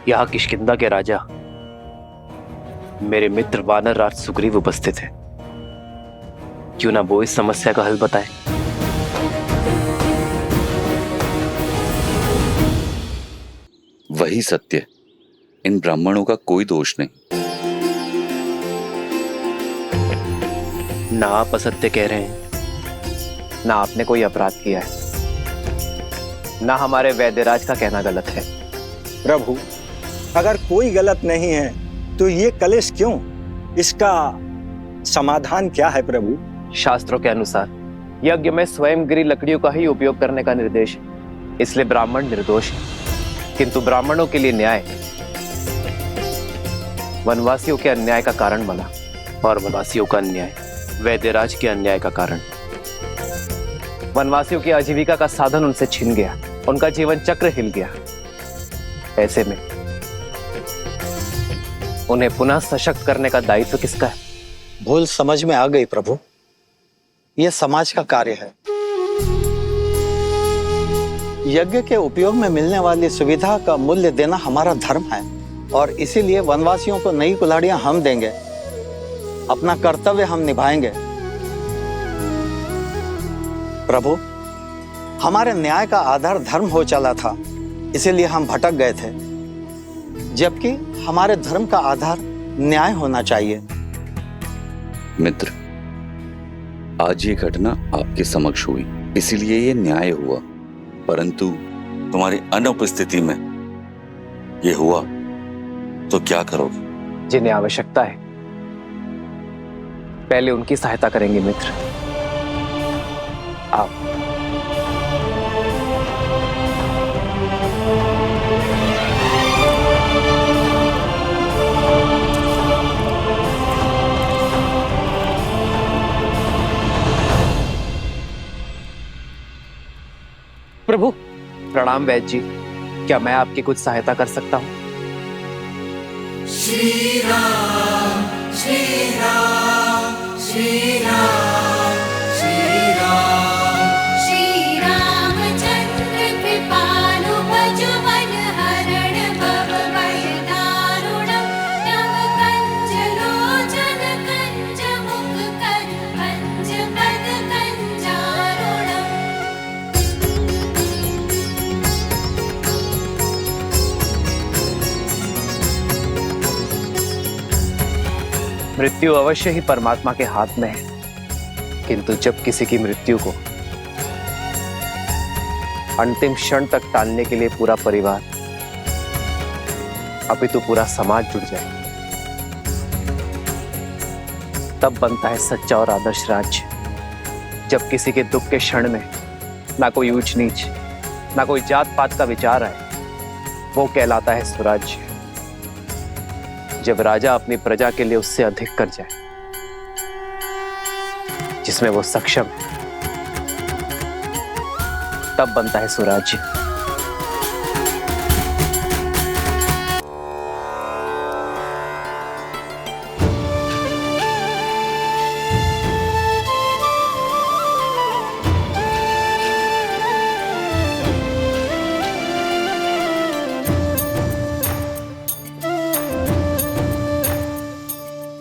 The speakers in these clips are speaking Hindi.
यहाँ किष्किंधा के राजा मेरे मित्र वानर राज सुग्रीव उपस्थित है। क्यों ना वो इस समस्या का हल बताए। वही सत्य, इन ब्राह्मणों का कोई दोष नहीं। ना आप असत्य कह रहे हैं, ना आपने कोई अपराध किया है, ना हमारे वैद्यराज का कहना गलत है। प्रभु, अगर कोई गलत नहीं है तो ये कलेश क्यों? इसका समाधान क्या है प्रभु? शास्त्रों के अनुसार यज्ञ में स्वयं गिरी लकड़ियों का ही उपयोग करने का निर्देश है, इसलिए ब्राह्मण निर्दोष है। किंतु ब्राह्मणों के लिए न्याय वनवासियों के अन्याय का कारण बना, और वनवासियों का अन्याय वैद्यराज के अन्याय का कारण। वनवासियों की आजीविका का साधन उनसे छिन गया, उनका जीवन चक्र हिल गया। ऐसे में उन्हें पुनः सशक्त करने का दायित्व किसका है? भूल समझ में आ गई प्रभु, यह समाज का कार्य है। यज्ञ के उपयोग में मिलने वाली सुविधा का मूल्य देना हमारा धर्म है, और इसीलिए वनवासियों को नई कुल्हाड़ियां हम देंगे। अपना कर्तव्य हम निभाएंगे। प्रभु, हमारे न्याय का आधार धर्म हो चला था, इसीलिए हम भटक गए थे, जबकि हमारे धर्म का आधार न्याय होना चाहिए। मित्र, आज ये घटना आपके समक्ष हुई, इसीलिए ये न्याय हुआ, परंतु तुम्हारी अनुपस्थिति में ये हुआ तो क्या करोगे? जिन्हें आवश्यकता है पहले उनकी सहायता करेंगे मित्र। आप प्रभु, प्रणाम वैद्य जी। क्या मैं आपकी कुछ सहायता कर सकता हूँ? श्री राम श्री राम श्री राम श्री राम श्री रामचंद्र कृपालु भजो मन हरण भव भय दारुणं नव कंज लोचन कंज मुख कर कंज पद कंजारुणम्। मृत्यु अवश्य ही परमात्मा के हाथ में है, किंतु जब किसी की मृत्यु को अंतिम क्षण तक टालने के लिए पूरा परिवार अपितु पूरा समाज जुट जाए, तब बनता है सच्चा और आदर्श राज्य। जब किसी के दुख के क्षण में ना कोई ऊंच नीच, ना कोई जात पात का विचार आए, वो कहलाता है स्वराज्य। जब राजा अपनी प्रजा के लिए उससे अधिक कर जाए, जिसमें वो सक्षम है, तब बनता है स्वराज्य।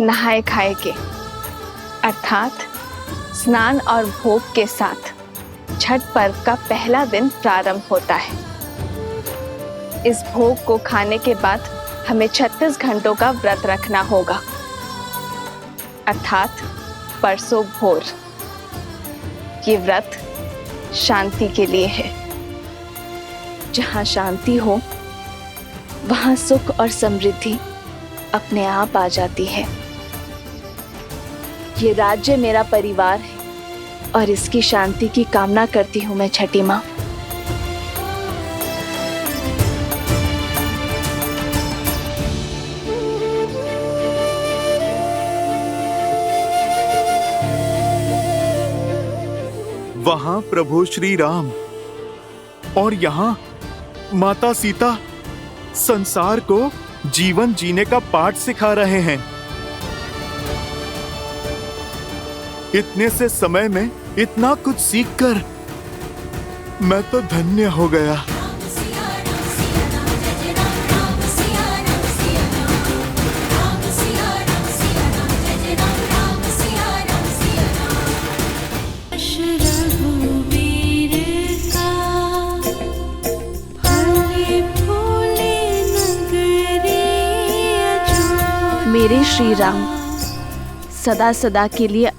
नहाए खाए के अर्थात स्नान और भोग के साथ छठ पर्व का पहला दिन प्रारंभ होता है। इस भोग को खाने के बाद हमें 36 घंटों का व्रत रखना होगा, अर्थात परसों भोर। ये व्रत शांति के लिए है। जहाँ शांति हो वहाँ सुख और समृद्धि अपने आप आ जाती है। ये राज्य मेरा परिवार है और इसकी शांति की कामना करती हूँ मैं छठी माँ। वहां प्रभु श्री राम और यहाँ माता सीता संसार को जीवन जीने का पाठ सिखा रहे हैं। इतने से समय में इतना कुछ सीखकर मैं तो धन्य हो गया। मेरे श्री राम सदा सदा के लिए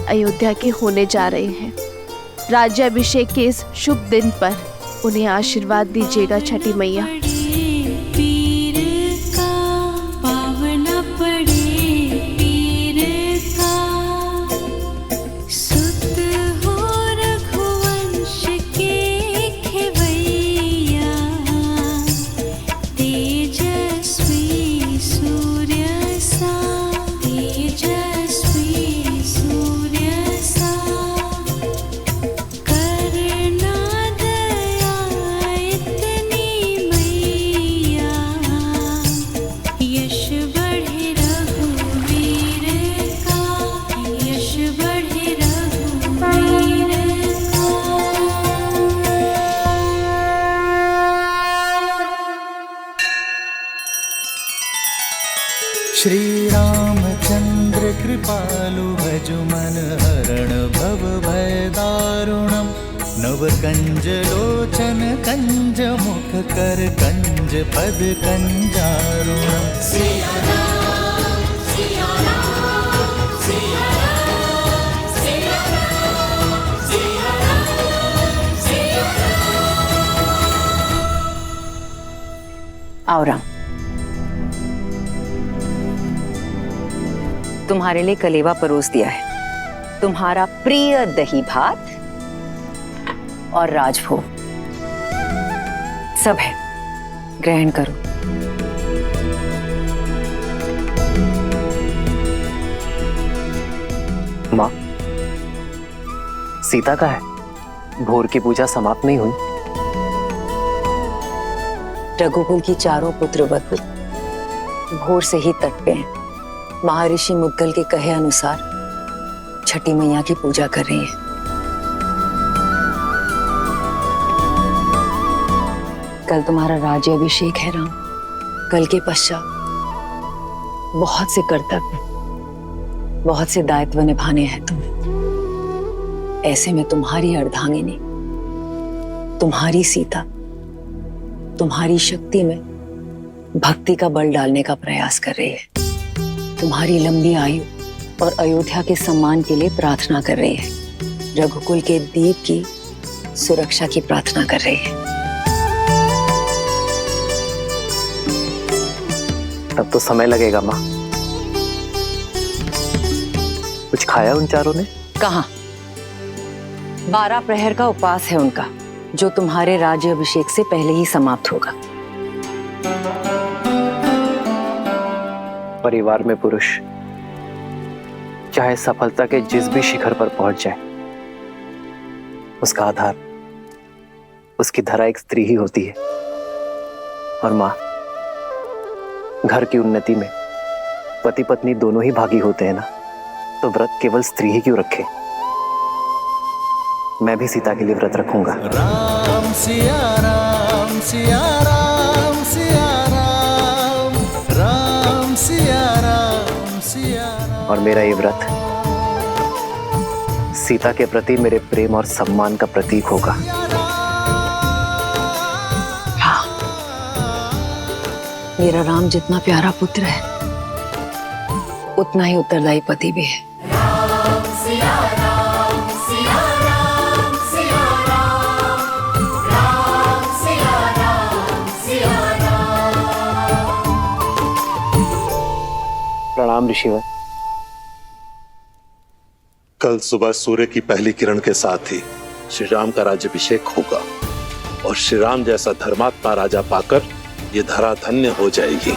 अयोध्या के होने जा रहे हैं। राज्याभिषेक के इस शुभ दिन पर उन्हें आशीर्वाद दीजिएगा छठी मैया। पीर का पावना पड़े पीर का सुत हो रघुवंश के खेवैया तेजस्वी सूर्य सा तेजस्वी सूर्य सा करना दया इतनी मैया यश बढ़े रघुवीर का यश बढ़े रघुवीर श्री रामचंद्र कृपालु भजु मन हरण भव भय दारुणम नव कंज लोचन कंज मुख कर कंज पद कंजारुणम। आओ राम, तुम्हारे लिए कलेवा परोस दिया है, तुम्हारा प्रिय दही भात और राजभोग सब है, ग्रहण करो। माँ, सीता का है? भोर की पूजा समाप्त नहीं हुई? रघुकुल की चारों पुत्र वधु भोर से ही तट पे हैं। महर्षि मुद्गल के कहे अनुसार छठी मैया की पूजा कर रही है। कल तुम्हारा राज्याभिषेक है राम। कल के पश्चात बहुत से कर्तव्य, बहुत से दायित्व निभाने हैं तुम्हें। ऐसे में तुम्हारी अर्धांगिनी, तुम्हारी सीता, तुम्हारी शक्ति में भक्ति का बल डालने का प्रयास कर रही है। तुम्हारी लंबी आयु और अयोध्या के सम्मान के लिए प्रार्थना कर रही है। रघुकुल के दीप की सुरक्षा की प्रार्थना कर रही है। तब तो समय लगेगा माँ। कुछ खाया उन चारों ने? कहाँ? 12 प्रहर का उपवास है उनका, जो तुम्हारे राज्याभिषेक से पहले ही समाप्त होगा। परिवार में पुरुष चाहे सफलता के जिस भी शिखर पर पहुंच जाए, उसका आधार, उसकी धरा एक स्त्री ही होती है। और मां, घर की उन्नति में पति पत्नी दोनों ही भागी होते हैं ना, तो व्रत केवल स्त्री ही क्यों रखे? मैं भी सीता के लिए व्रत रखूंगा। राम सिया राम सिया राम सिया राम राम सिया राम सिया राम। और मेरा ये व्रत सीता के प्रति मेरे प्रेम और सम्मान का प्रतीक होगा। हाँ, मेरा राम जितना प्यारा पुत्र है, उतना ही उत्तरदायी पति भी है। प्रणाम ऋषिवर। कल सुबह सूर्य की पहली किरण के साथ ही श्री राम का राज्याभिषेक होगा और श्री राम जैसा धर्मात्मा राजा पाकर ये धरा धन्य हो जाएगी।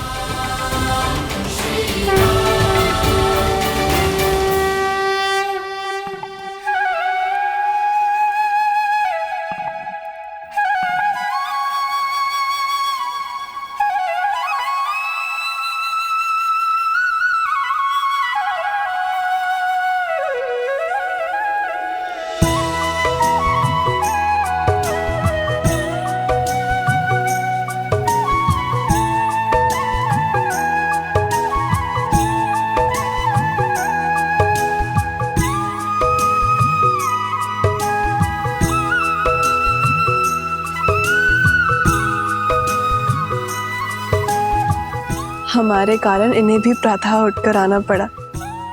हमारे कारण इन्हें भी प्रातः उठकर आना पड़ा।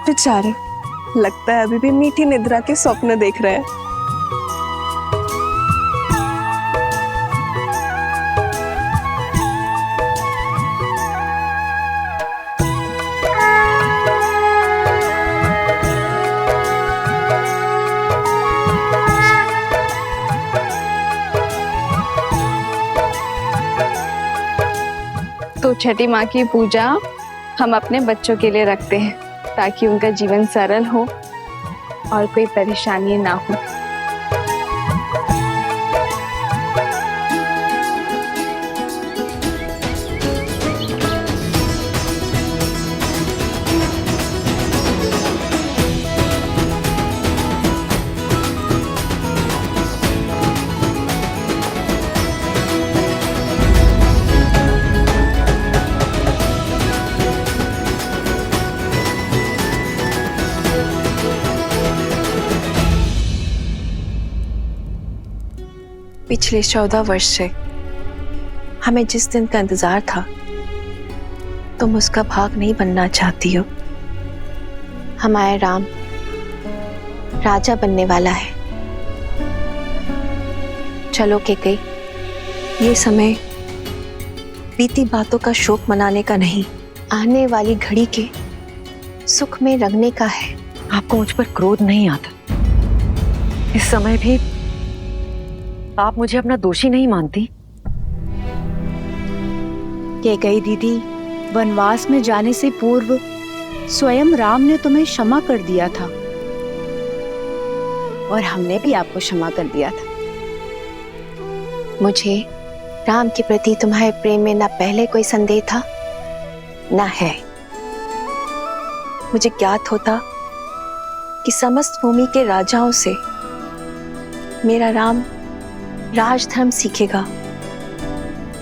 बेचारे, लगता है अभी भी मीठी निद्रा के स्वप्न देख रहे हैं। तो छठी माँ की पूजा हम अपने बच्चों के लिए रखते हैं ताकि उनका जीवन सरल हो और कोई परेशानी ना हो। पिछले 14 वर्ष से हमें जिस दिन का इंतजार था, तुम उसका भाग नहीं बनना चाहती हो। हमारा राम राजा बनने वाला है। चलो कैकेयी, ये समय बीती बातों का शोक मनाने का नहीं, आने वाली घड़ी के सुख में रंगने का है। आपको मुझ पर क्रोध नहीं आता? इस समय भी आप मुझे अपना दोषी नहीं मानती? कैकेयी दीदी, वनवास में जाने से पूर्व स्वयं राम ने तुम्हें क्षमा कर दिया था और हमने भी आपको क्षमा कर दिया था। मुझे राम के प्रति तुम्हारे प्रेम में ना पहले कोई संदेह था ना है। मुझे ज्ञात होता कि समस्त भूमि के राजाओं से मेरा राम राजधर्म सीखेगा,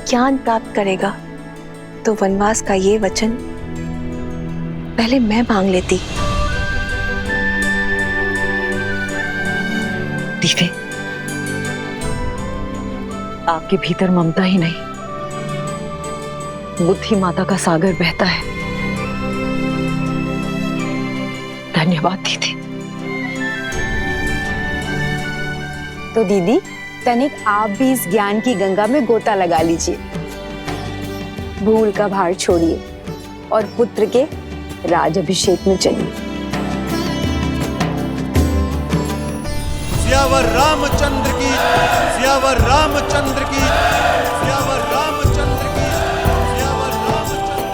ज्ञान प्राप्त करेगा, तो वनवास का ये वचन पहले मैं मांग लेती। दीदी, आपके भीतर ममता ही नहीं, बुद्धि माता का सागर बहता है। धन्यवाद दीदी। तो दीदी, तनिक आप भी इस ज्ञान की गंगा में गोता लगा लीजिए। भूल का भार छोड़िए और पुत्र के राज अभिषेक में चलिए। सियावर रामचंद्र की, सियावर रामचंद्र की, सियावर रामचंद्र की, सियावर रामचंद्र की।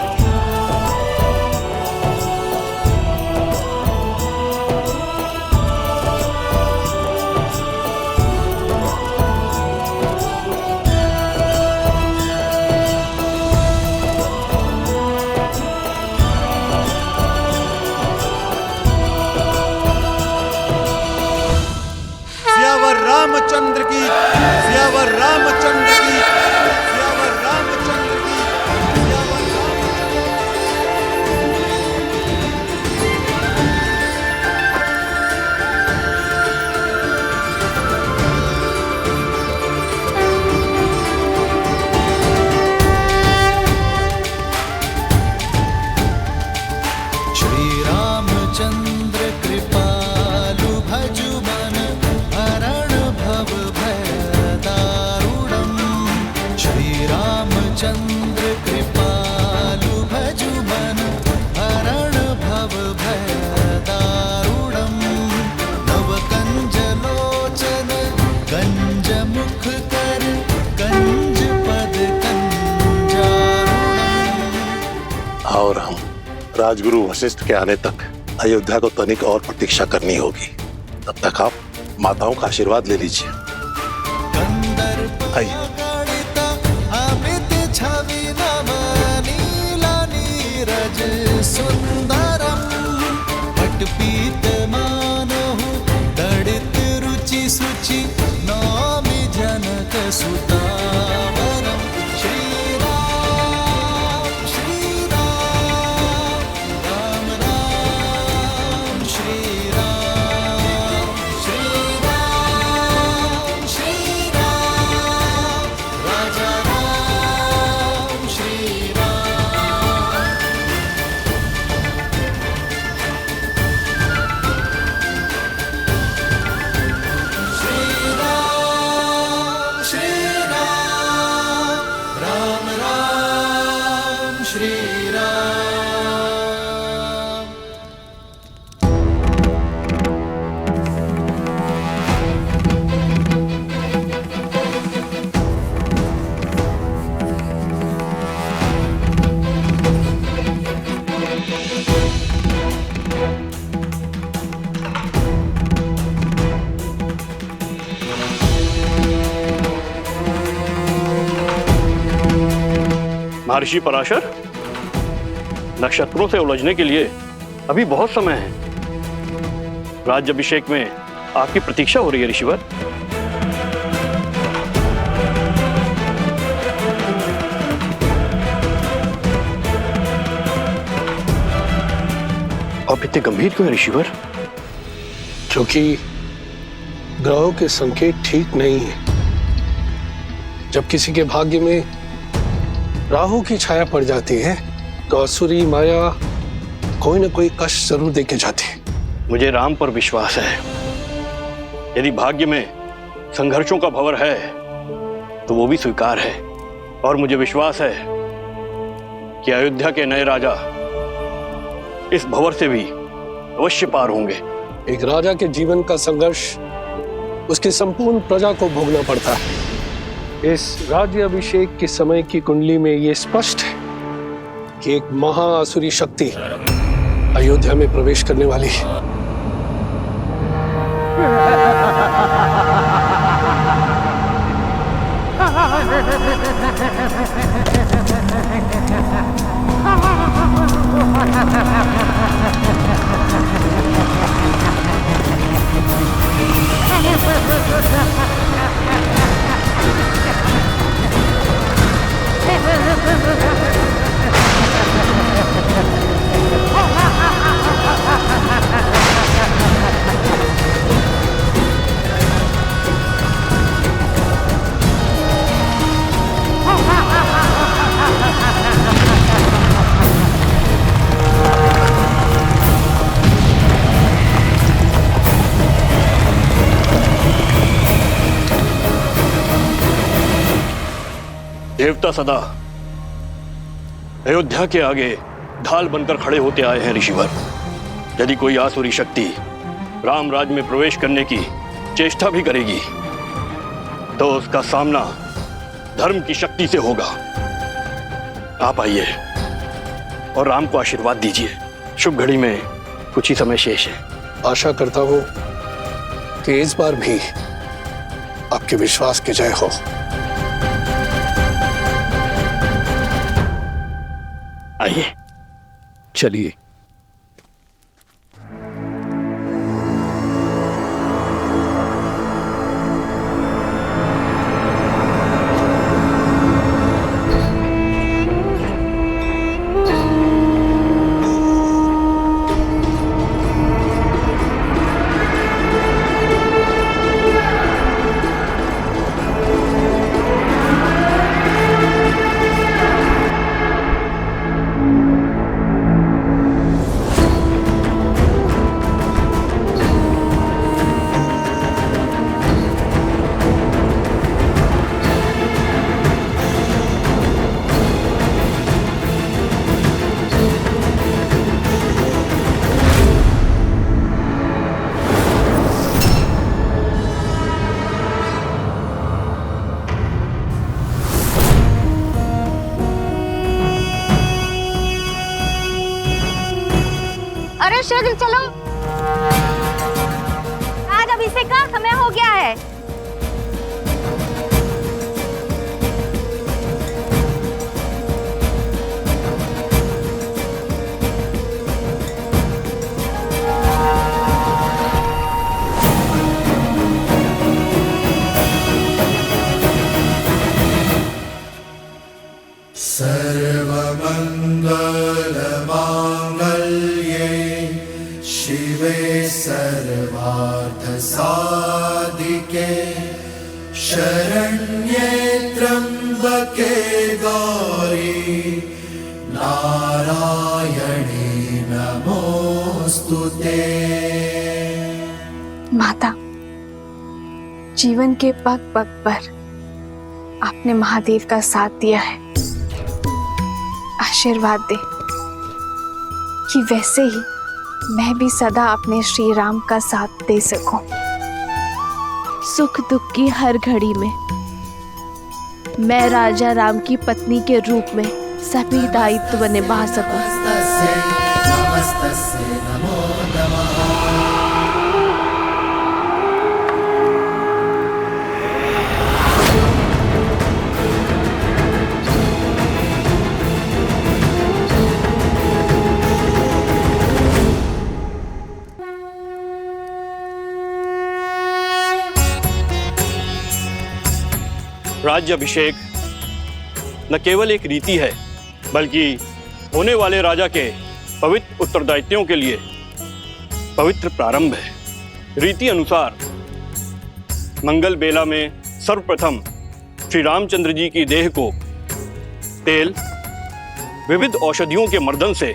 सियावर रामचंद्र की, सियावर रामचंद्र की, सियावर रामचंद्र की, सियावर श्री रामचंद्र कृपालु भजु मन हरण भव भय दारुणम। श्री रामचंद्र कृपालु भजु मन हरण भव भय दारुणम। नव कंज लोचन कंज मुख कर कंज पद कंजारुणम। और हम राजगुरु वशिष्ठ के आने तक अयोध्या को तनिक और प्रतीक्षा करनी होगी। तब तक आप माताओं का आशीर्वाद ले लीजिए। आइए। अमित छवि नव नीला नीरज सुंदरम। पटपीत मानहु दड़ित रुचि सुचि नौमि जनक सुतावरम। श्री राम श्री राम, राम राम श्री राम, श्री राम श्री राम, श्री राम। महर्षि पराशर, नक्षत्रों से उलझने के लिए अभी बहुत समय है। राज्याभिषेक में आपकी प्रतीक्षा हो रही है ऋषिवर। आप इतने गंभीर क्यों हैं ऋषिवर? क्योंकि ग्रहों के संकेत ठीक नहीं है। जब किसी के भाग्य में राहु की छाया पड़ जाती है तो असुरी माया कोई ना कोई कष्ट जरूर देके जाती है। मुझे राम पर विश्वास है। यदि भाग्य में संघर्षों का भंवर है तो वो भी स्वीकार है, और मुझे विश्वास है कि अयोध्या के नए राजा इस भंवर से भी अवश्य पार होंगे। एक राजा के जीवन का संघर्ष उसकी संपूर्ण प्रजा को भोगना पड़ता है। इस राज्याभिषेक के समय की कुंडली में यह स्पष्ट है कि एक महाअसुरी शक्ति अयोध्या में प्रवेश करने वाली है। देवता सदा अयोध्या के आगे ढाल बनकर खड़े होते आए हैं ऋषिवर। यदि कोई आसुरी शक्ति राम राज्य में प्रवेश करने की चेष्टा भी करेगी तो उसका सामना धर्म की शक्ति से होगा। आप आइए और राम को आशीर्वाद दीजिए। शुभ घड़ी में कुछ ही समय शेष है। आशा करता हूं कि इस बार भी आपके विश्वास की जय हो। आइए, चलिए। अरे शीघ्र चलो, आज अभिषेक का समय हो गया है। सर्वमंगलमांगल्ये शिवे सर्वार्थसाधिके शरण्ये त्र्यंबके गौरी नारायणी नमोस्तुते। माता, जीवन के पग पग पर आपने महादेव का साथ दिया है। आशीर्वाद दे कि वैसे ही मैं भी सदा अपने श्री राम का साथ दे सकूं। सुख दुख की हर घड़ी में मैं राजा राम की पत्नी के रूप में सभी दायित्व निभा सकूं। राज्याभिषेक न केवल एक रीति है, बल्कि होने वाले राजा के पवित्र उत्तरदायित्वों के लिए पवित्र प्रारंभ है। रीति अनुसार मंगल बेला में सर्वप्रथम श्री रामचंद्र जी की देह को तेल विविध औषधियों के मर्दन से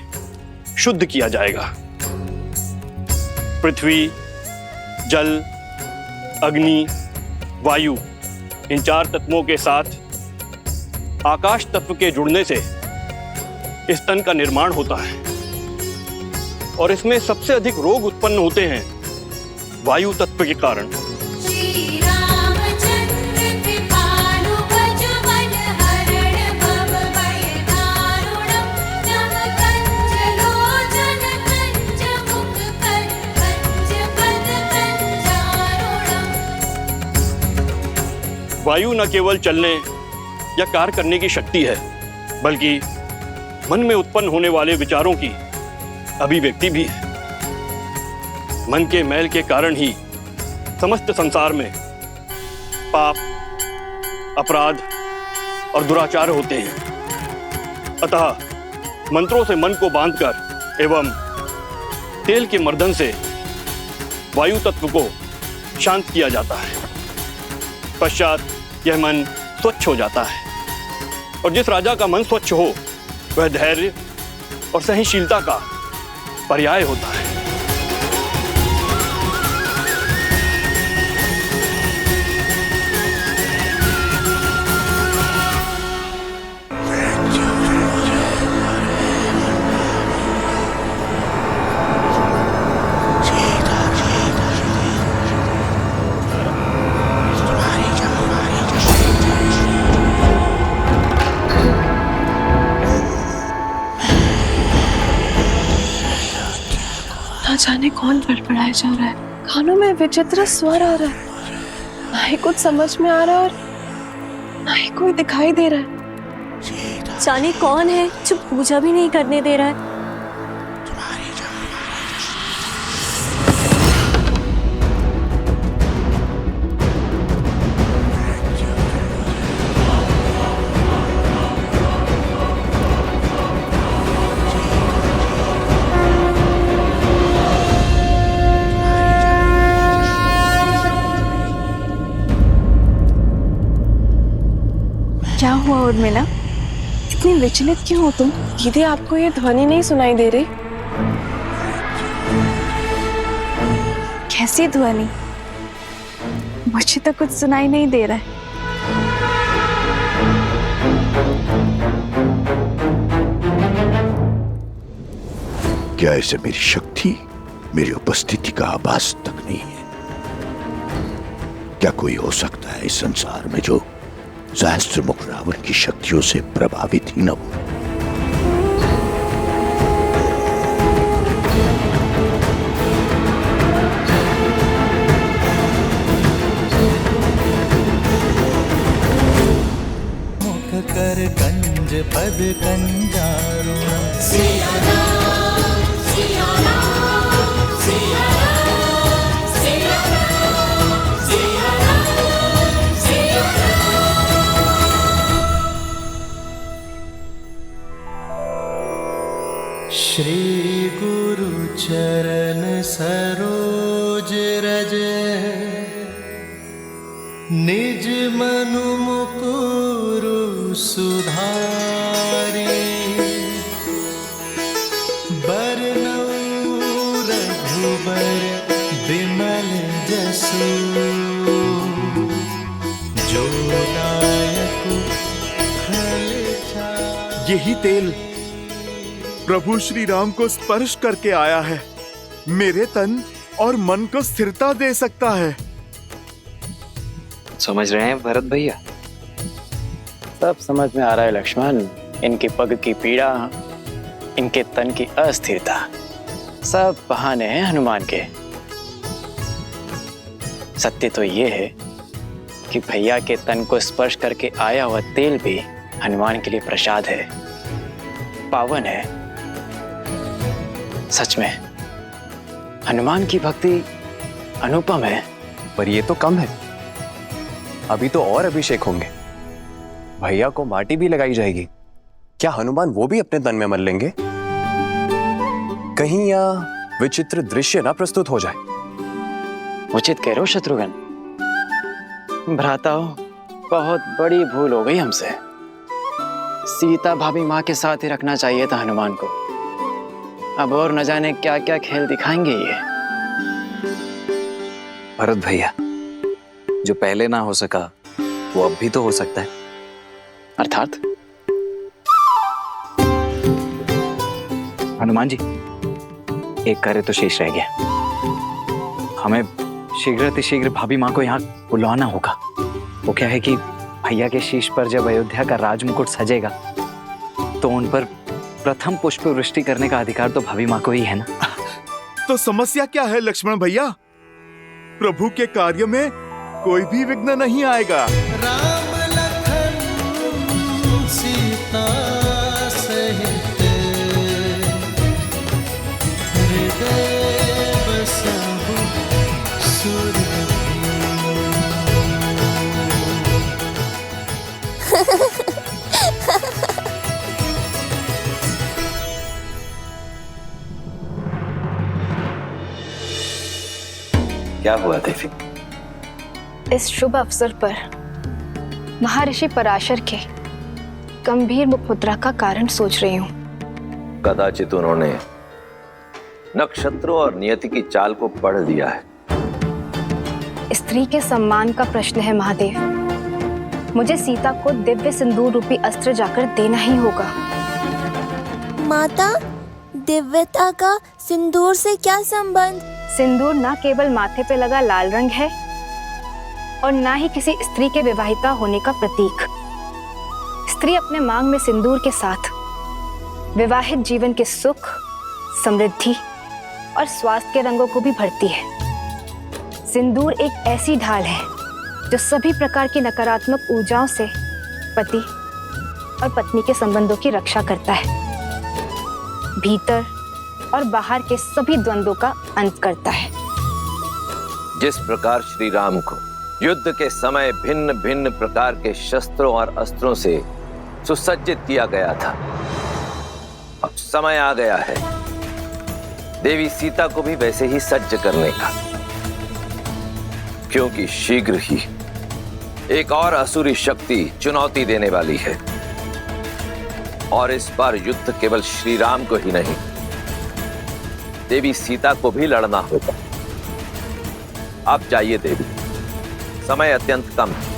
शुद्ध किया जाएगा। पृथ्वी, जल, अग्नि, वायु, इन 4 तत्वों के साथ आकाश तत्व के जुड़ने से इस तन का निर्माण होता है और इसमें सबसे अधिक रोग उत्पन्न होते हैं वायु तत्व के कारण। वायु न केवल चलने या कार्य करने की शक्ति है, बल्कि मन में उत्पन्न होने वाले विचारों की अभिव्यक्ति भी है। मन के मैल के कारण ही समस्त संसार में पाप, अपराध और दुराचार होते हैं। अतः मंत्रों से मन को बांधकर एवं तेल के मर्दन से वायु तत्व को शांत किया जाता है। पश्चात यह मन स्वच्छ हो जाता है और जिस राजा का मन स्वच्छ हो वह धैर्य और सहनशीलता का पर्याय होता है। ना जाने कौन बड़बड़ाया जा रहा है, कानों में विचित्र स्वर आ रहा है, ना ही कुछ समझ में आ रहा है और ना ही कोई दिखाई दे रहा है। जाने कौन है जो पूजा भी नहीं करने दे रहा है। क्या हुआ उर्मिला, इतनी विचलित क्यों हो तुम? दीदी, आपको ये ध्वनि नहीं सुनाई दे रही? कैसी ध्वनि? मुझे तो कुछ सुनाई नहीं दे रहा है। क्या ऐसे मेरी शक्ति, मेरी उपस्थिति का आभास तक नहीं है? क्या कोई हो सकता है इस संसार में जो सहस्त्रमुख रावण की शक्तियों से प्रभावित ही न हो? मुख कर कंज पद कंजारुणम श्री गुरु चरण सरोज रज निज मनु मुकुरु सुधारी बरनउँ रघुबर बिमल जसु जो दायक फल चारि। यही तेल प्रभु श्री राम को स्पर्श करके आया है, मेरे तन और मन को स्थिरता दे सकता है। समझ रहे हैं भरत भैया? सब समझ में आ रहा है लक्ष्मण। इनकी पग की पीड़ा, इनके तन की अस्थिरता, सब बहाने हैं हनुमान के। सत्य तो ये है कि भैया के तन को स्पर्श करके आया हुआ तेल भी हनुमान के लिए प्रसाद है, पावन है। सच में हनुमान की भक्ति अनुपम है। पर ये तो कम है, अभी तो और अभिषेक होंगे। भैया को माटी भी लगाई जाएगी। क्या हनुमान वो भी अपने तन में मल लेंगे? कहीं यह विचित्र दृश्य ना प्रस्तुत हो जाए। उचित कह रहे हो शत्रुघ्न। भ्राताओ, बहुत बड़ी भूल हो गई हमसे। सीता भाभी माँ के साथ ही रखना चाहिए था हनुमान को। अब और न जाने क्या क्या खेल दिखाएंगे ये। भरत भैया, जो पहले ना हो सका वो अब भी तो हो सकता है। अर्थात? हनुमान जी, एक कार्य तो शेष रह गया। हमें शीघ्र भाभी माँ को यहाँ बुलवाना होगा। वो क्या है कि भैया के शीश पर जब अयोध्या का राजमुकुट सजेगा तो उन पर प्रथम पुष्प वृष्टि करने का अधिकार तो भाभी माँ को ही है ना। तो समस्या क्या है लक्ष्मण भैया? प्रभु के कार्य में कोई भी विघ्न नहीं आएगा। राम लखन सीता सहित हृदय बसहु क्या हुआ देवी? इस शुभ अवसर पर महर्षि पराशर के गंभीर मुखमुद्रा का कारण सोच रही हूँ। कदाचित उन्होंने नक्षत्रों और नियति की चाल को पढ़ लिया है। स्त्री के सम्मान का प्रश्न है महादेव। मुझे सीता को दिव्य सिंदूर रूपी अस्त्र जाकर देना ही होगा। माता, दिव्यता का सिंदूर से क्या संबंध? सिंदूर ना केवल माथे पे लगा लाल रंग है और ना ही किसी स्त्री के विवाहिता होने का प्रतीक। स्त्री अपने मांग में सिंदूर के साथ विवाहित जीवन के सुख, समृद्धि और स्वास्थ्य के रंगों को भी भरती है। सिंदूर एक ऐसी ढाल है जो सभी प्रकार की नकारात्मक ऊर्जाओं से पति और पत्नी के संबंधों की रक्षा करता है, भीतर और बाहर के सभी द्वंद्वों का अंत करता है। जिस प्रकार श्री राम को युद्ध के समय भिन्न भिन्न प्रकार के शस्त्रों और अस्त्रों से सुसज्जित किया गया था, अब समय आ गया है देवी सीता को भी वैसे ही सज्ज करने का, क्योंकि शीघ्र ही एक और असुरी शक्ति चुनौती देने वाली है। और इस बार युद्ध केवल श्री राम को ही नहीं, देवी सीता को भी लड़ना होगा। आप जाइए देवी, समय अत्यंत कम है।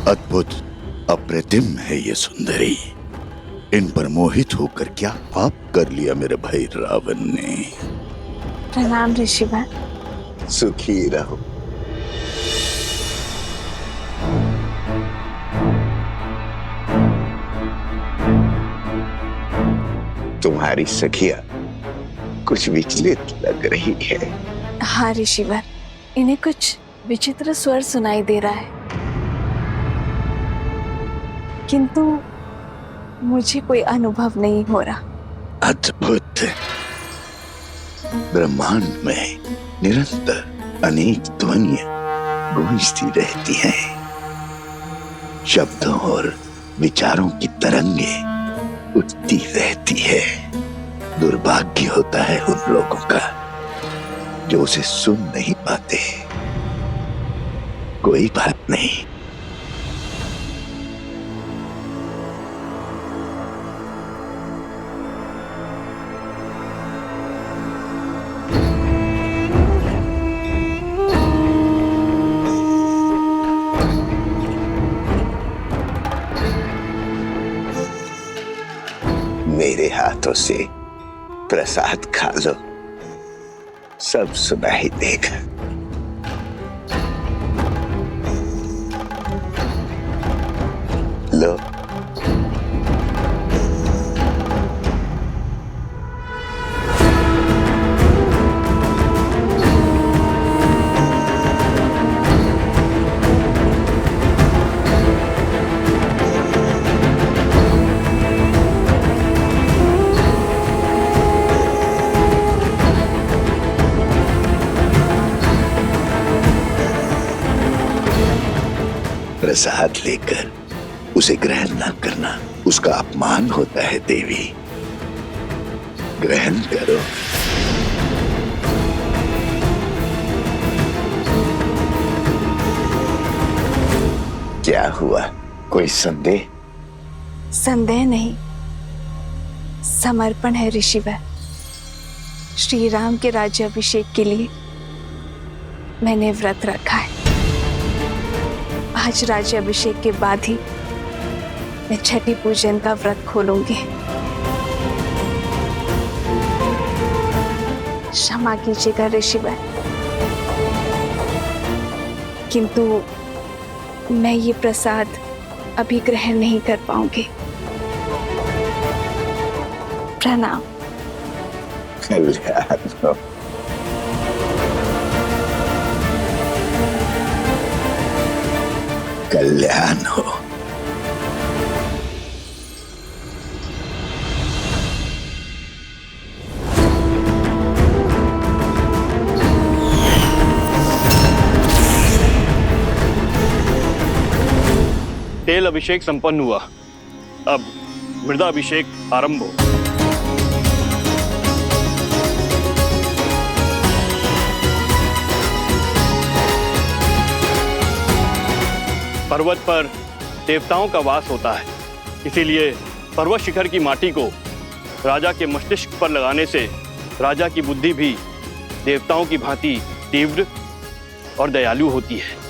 अद्भुत, अप्रतिम है ये सुंदरी। इन पर मोहित होकर क्या पाप कर लिया मेरे भाई रावण ने। प्रणाम ऋषिवर। सुखी रहो। तुम्हारी सखिया कुछ विचलित लग रही है। हाँ ऋषिवर, इन्हें कुछ विचित्र स्वर सुनाई दे रहा है, किंतु मुझे कोई अनुभव नहीं हो रहा। अद्भुत। ब्रह्मांड में निरंतर अनेक ध्वनियां गूंजती रहती हैं। शब्दों और विचारों की तरंगे उठती रहती है। दुर्भाग्य होता है उन लोगों का जो उसे सुन नहीं पाते। कोई बात नहीं, मेरे हाथों से प्रसाद खा लो, सब सुनाई देगा। लो। प्रसाद लेकर उसे ग्रहण न करना उसका अपमान होता है देवी। ग्रहण करो। क्या हुआ, कोई संदेह? संदेह नहीं, समर्पण है ऋषिवर। श्री राम के राज्याभिषेक के लिए मैंने व्रत रखा है। आज राज्याभिषेक के बाद ही मैं छठी पूजन का व्रत खोलूंगी। क्षमा कीजिएगा ऋषिवर, किंतु मैं ये प्रसाद अभी ग्रहण नहीं कर पाऊंगी। प्रणाम। कल्याण हो। कल्याण हो। तेल अभिषेक संपन्न हुआ, अब मृदाभिषेक आरंभ हो। पर्वत पर देवताओं का वास होता है, इसीलिए पर्वत शिखर की माटी को राजा के मस्तिष्क पर लगाने से राजा की बुद्धि भी देवताओं की भांति तीव्र और दयालु होती है।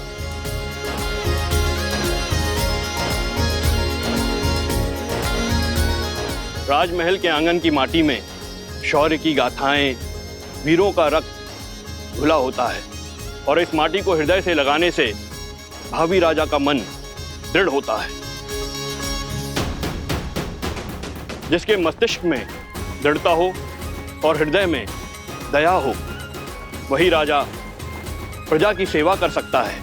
राजमहल के आंगन की माटी में शौर्य की गाथाएं, वीरों का रक्त घुला होता है और इस माटी को हृदय से लगाने से भावी राजा का मन दृढ़ होता है। जिसके मस्तिष्क में दृढ़ता हो और हृदय में दया हो, वही राजा प्रजा की सेवा कर सकता है,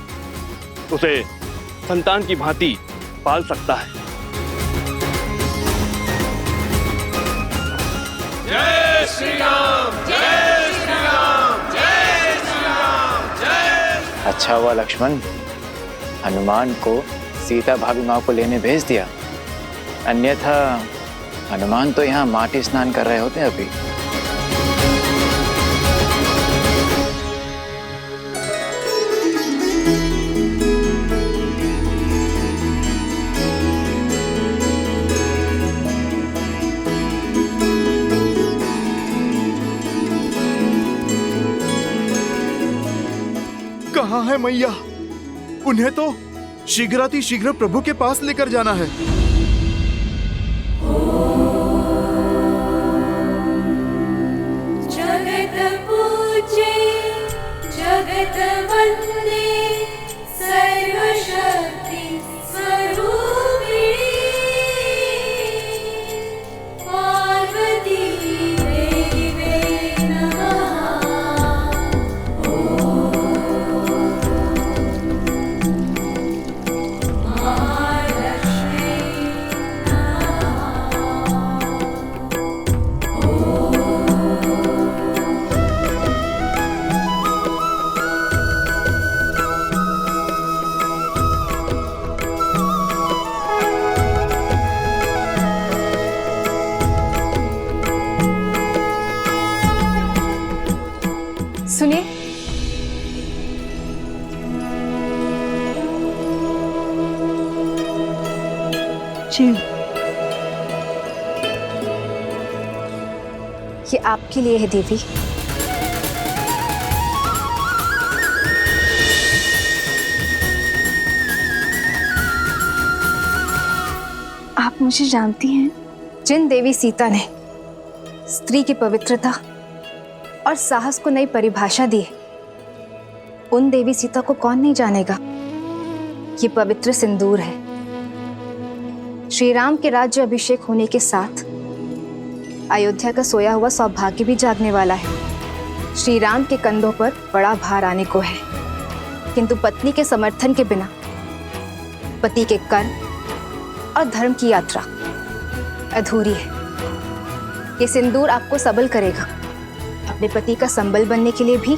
उसे संतान की भांति पाल सकता है। जय श्री राम, जय श्री राम, जय श्री राम, जय। अच्छा हुआ लक्ष्मण, हनुमान को सीता भाभी माँ को लेने भेज दिया, अन्यथा हनुमान तो यहाँ माटी स्नान कर रहे होते अभी। कहाँ है मैया? उन्हें तो शीघ्र प्रभु के पास लेकर जाना है। जगत पूजे जगत वंदे सर्वशक्ति स्वरूपिणी पार्वती देवे नमः। जी। ये आपके लिए है देवी। आप मुझे जानती हैं? जिन देवी सीता ने स्त्री की पवित्रता और साहस को नई परिभाषा दी है, उन देवी सीता को कौन नहीं जानेगा। ये पवित्र सिंदूर है। श्री राम के राज्य अभिषेक होने के साथ अयोध्या का सोया हुआ सौभाग्य भी जागने वाला है। श्री राम के कंधों पर बड़ा भार आने को है, किंतु पत्नी के समर्थन के बिना पति के कर्म और धर्म की यात्रा अधूरी है। ये सिंदूर आपको सबल करेगा, अपने पति का संबल बनने के लिए भी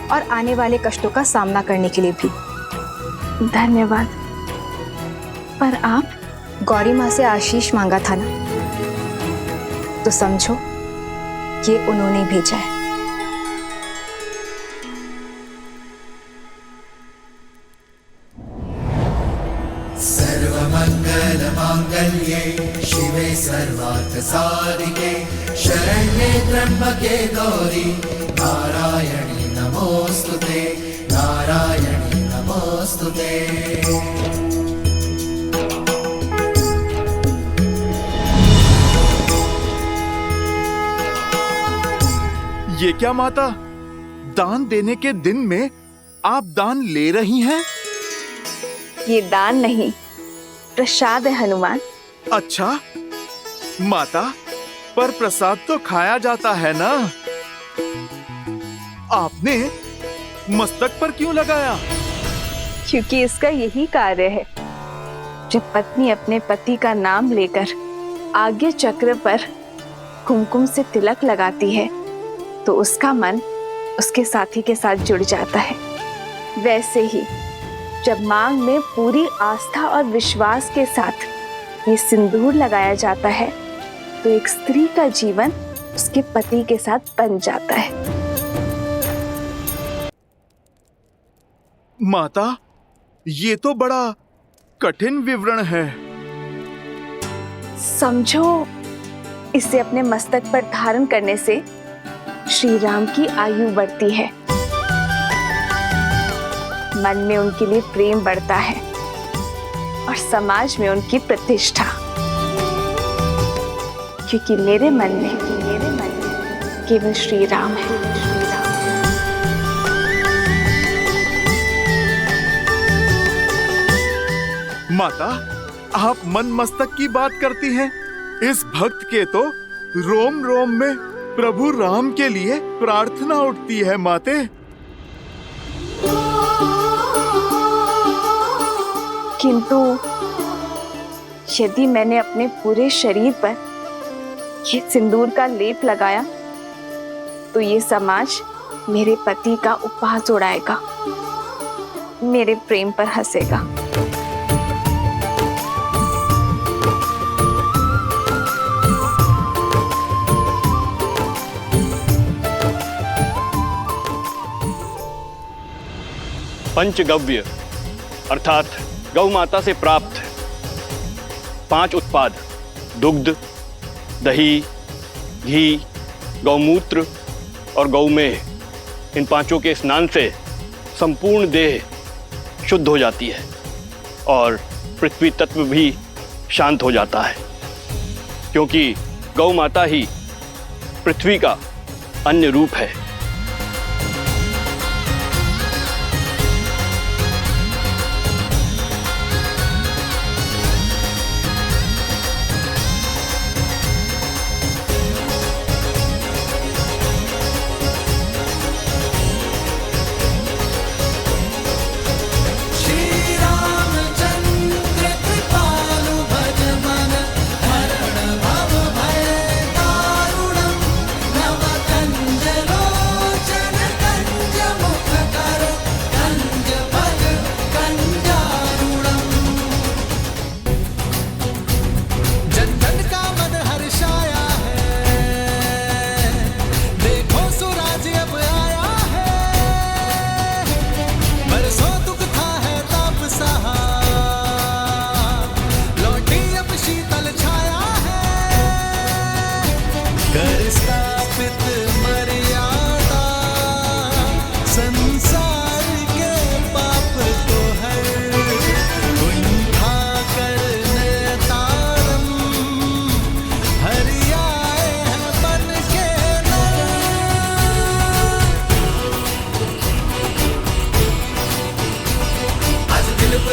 और आने वाले कष्टों का सामना करने के लिए भी। धन्यवाद। पर आप गौरी माँ से आशीष मांगा था ना, तो समझो ये उन्होंने भेजा है। सर्वमंगल मांगल्ये शिवे सर्वार्थ साधिके शरण्ये त्र्यंबके गौरी नारायणी नमोस्तुते नारायणी नमोस्तुते। ये क्या माता, दान देने के दिन में आप दान ले रही हैं? ये दान नहीं, प्रसाद है हनुमान। अच्छा माता, पर प्रसाद तो खाया जाता है ना। आपने मस्तक पर क्यों लगाया? क्योंकि इसका यही कार्य है। जब पत्नी अपने पति का नाम लेकर आगे चक्र पर कुमकुम से तिलक लगाती है, तो उसका मन उसके साथी के साथ जुड़ जाता है। वैसे ही जब मांग में पूरी आस्था और विश्वास के साथ ये सिंदूर लगाया जाता है, तो एक स्त्री का जीवन उसके पति के साथ बन जाता है। माता, ये तो बड़ा कठिन विवरण है। समझो, इसे अपने मस्तक पर धारण करने से श्री राम की आयु बढ़ती है, मन में उनके लिए प्रेम बढ़ता है और समाज में उनकी प्रतिष्ठा। क्योंकि मेरे मन में केवल श्री राम है। माता, आप मन मस्तक की बात करती हैं। इस भक्त के तो रोम रोम में प्रभु राम के लिए प्रार्थना उठती है माते। किंतु यदि मैंने अपने पूरे शरीर पर ये सिंदूर का लेप लगाया, तो ये समाज मेरे पति का उपहास उड़ाएगा, मेरे प्रेम पर हंसेगा। पंचगव्य अर्थात गौ माता से प्राप्त 5 उत्पाद दुग्ध, दही, घी, गौमूत्र और गौमेह, इन पांचों के स्नान से संपूर्ण देह शुद्ध हो जाती है और पृथ्वी तत्व भी शांत हो जाता है, क्योंकि गौ माता ही पृथ्वी का अन्य रूप है। हरण भव भय दारुणं नव कंजरो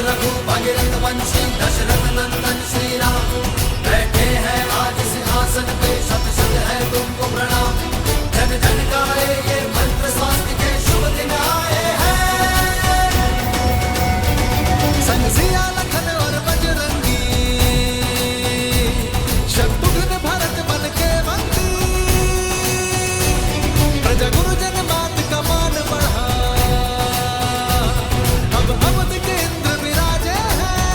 रघु भगीरथ वंशी दशरथ नंदन श्री राम, बैठे हैं आज सिंहासन पे, शत शत है तुमको प्रणाम। जन जन गाए ये मंत्र, स्वास्थ्य के शुभ दिन आए हैं। संग सिया लखन और बजरंगी, शत्रुघ्न भरत बन के बंदी, प्रजा गुरुजन बात का मान बढ़ा, अब अवध के इंद्र विराजे हैं।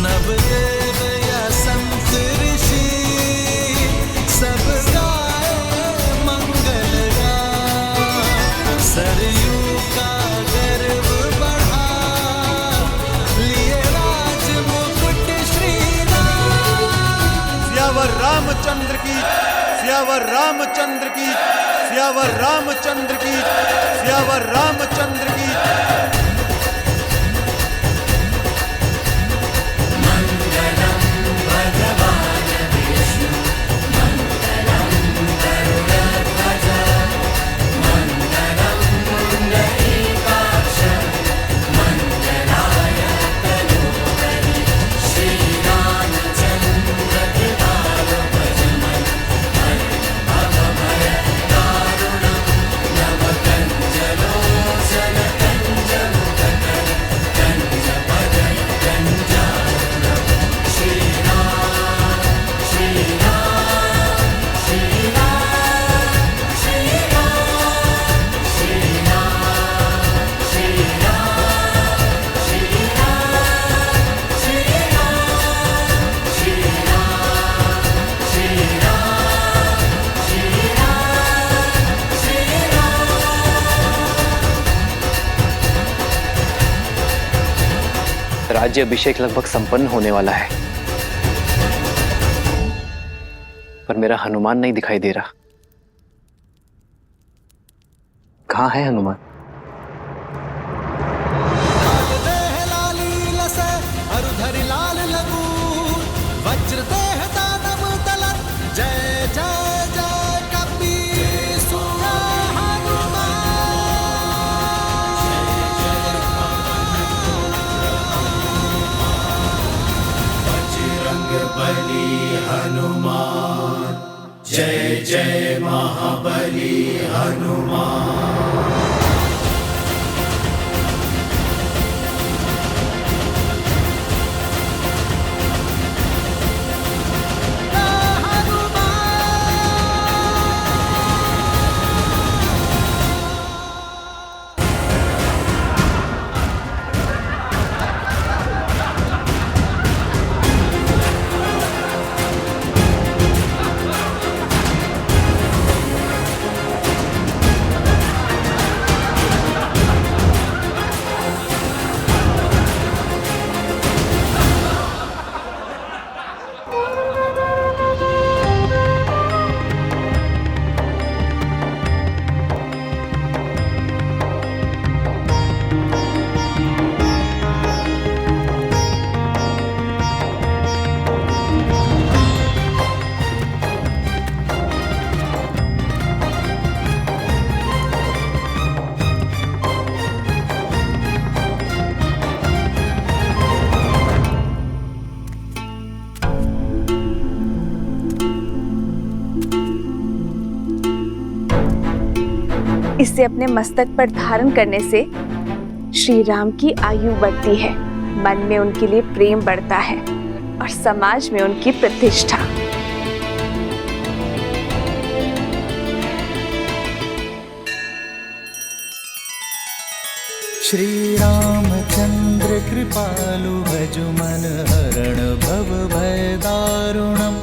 नवदेव या संत ऋषि सब गाए मंगल गान, सरयू का गर्व बढ़ा, लिए राज मुकुट श्री राम। सियावर रामचंद्र की, सियावर रामचंद्र की, सियावर रामचंद्र की, सियावर रामचंद्र की। राज्य अभिषेक लगभग संपन्न होने वाला है, पर मेरा हनुमान नहीं दिखाई दे रहा। कहाँ है हनुमान? वज्र देह दानव तलत, जय जय जय कपीसुर हनुमान। बजरंग बली हनुमान, जय जय महाबली हनुमान। इसे अपने मस्तक पर धारण करने से श्री राम की आयु बढ़ती है, मन में उनके लिए प्रेम बढ़ता है और समाज में उनकी प्रतिष्ठा। श्री रामचंद्र कृपालु भजु मन हरण भव भय दारुणम,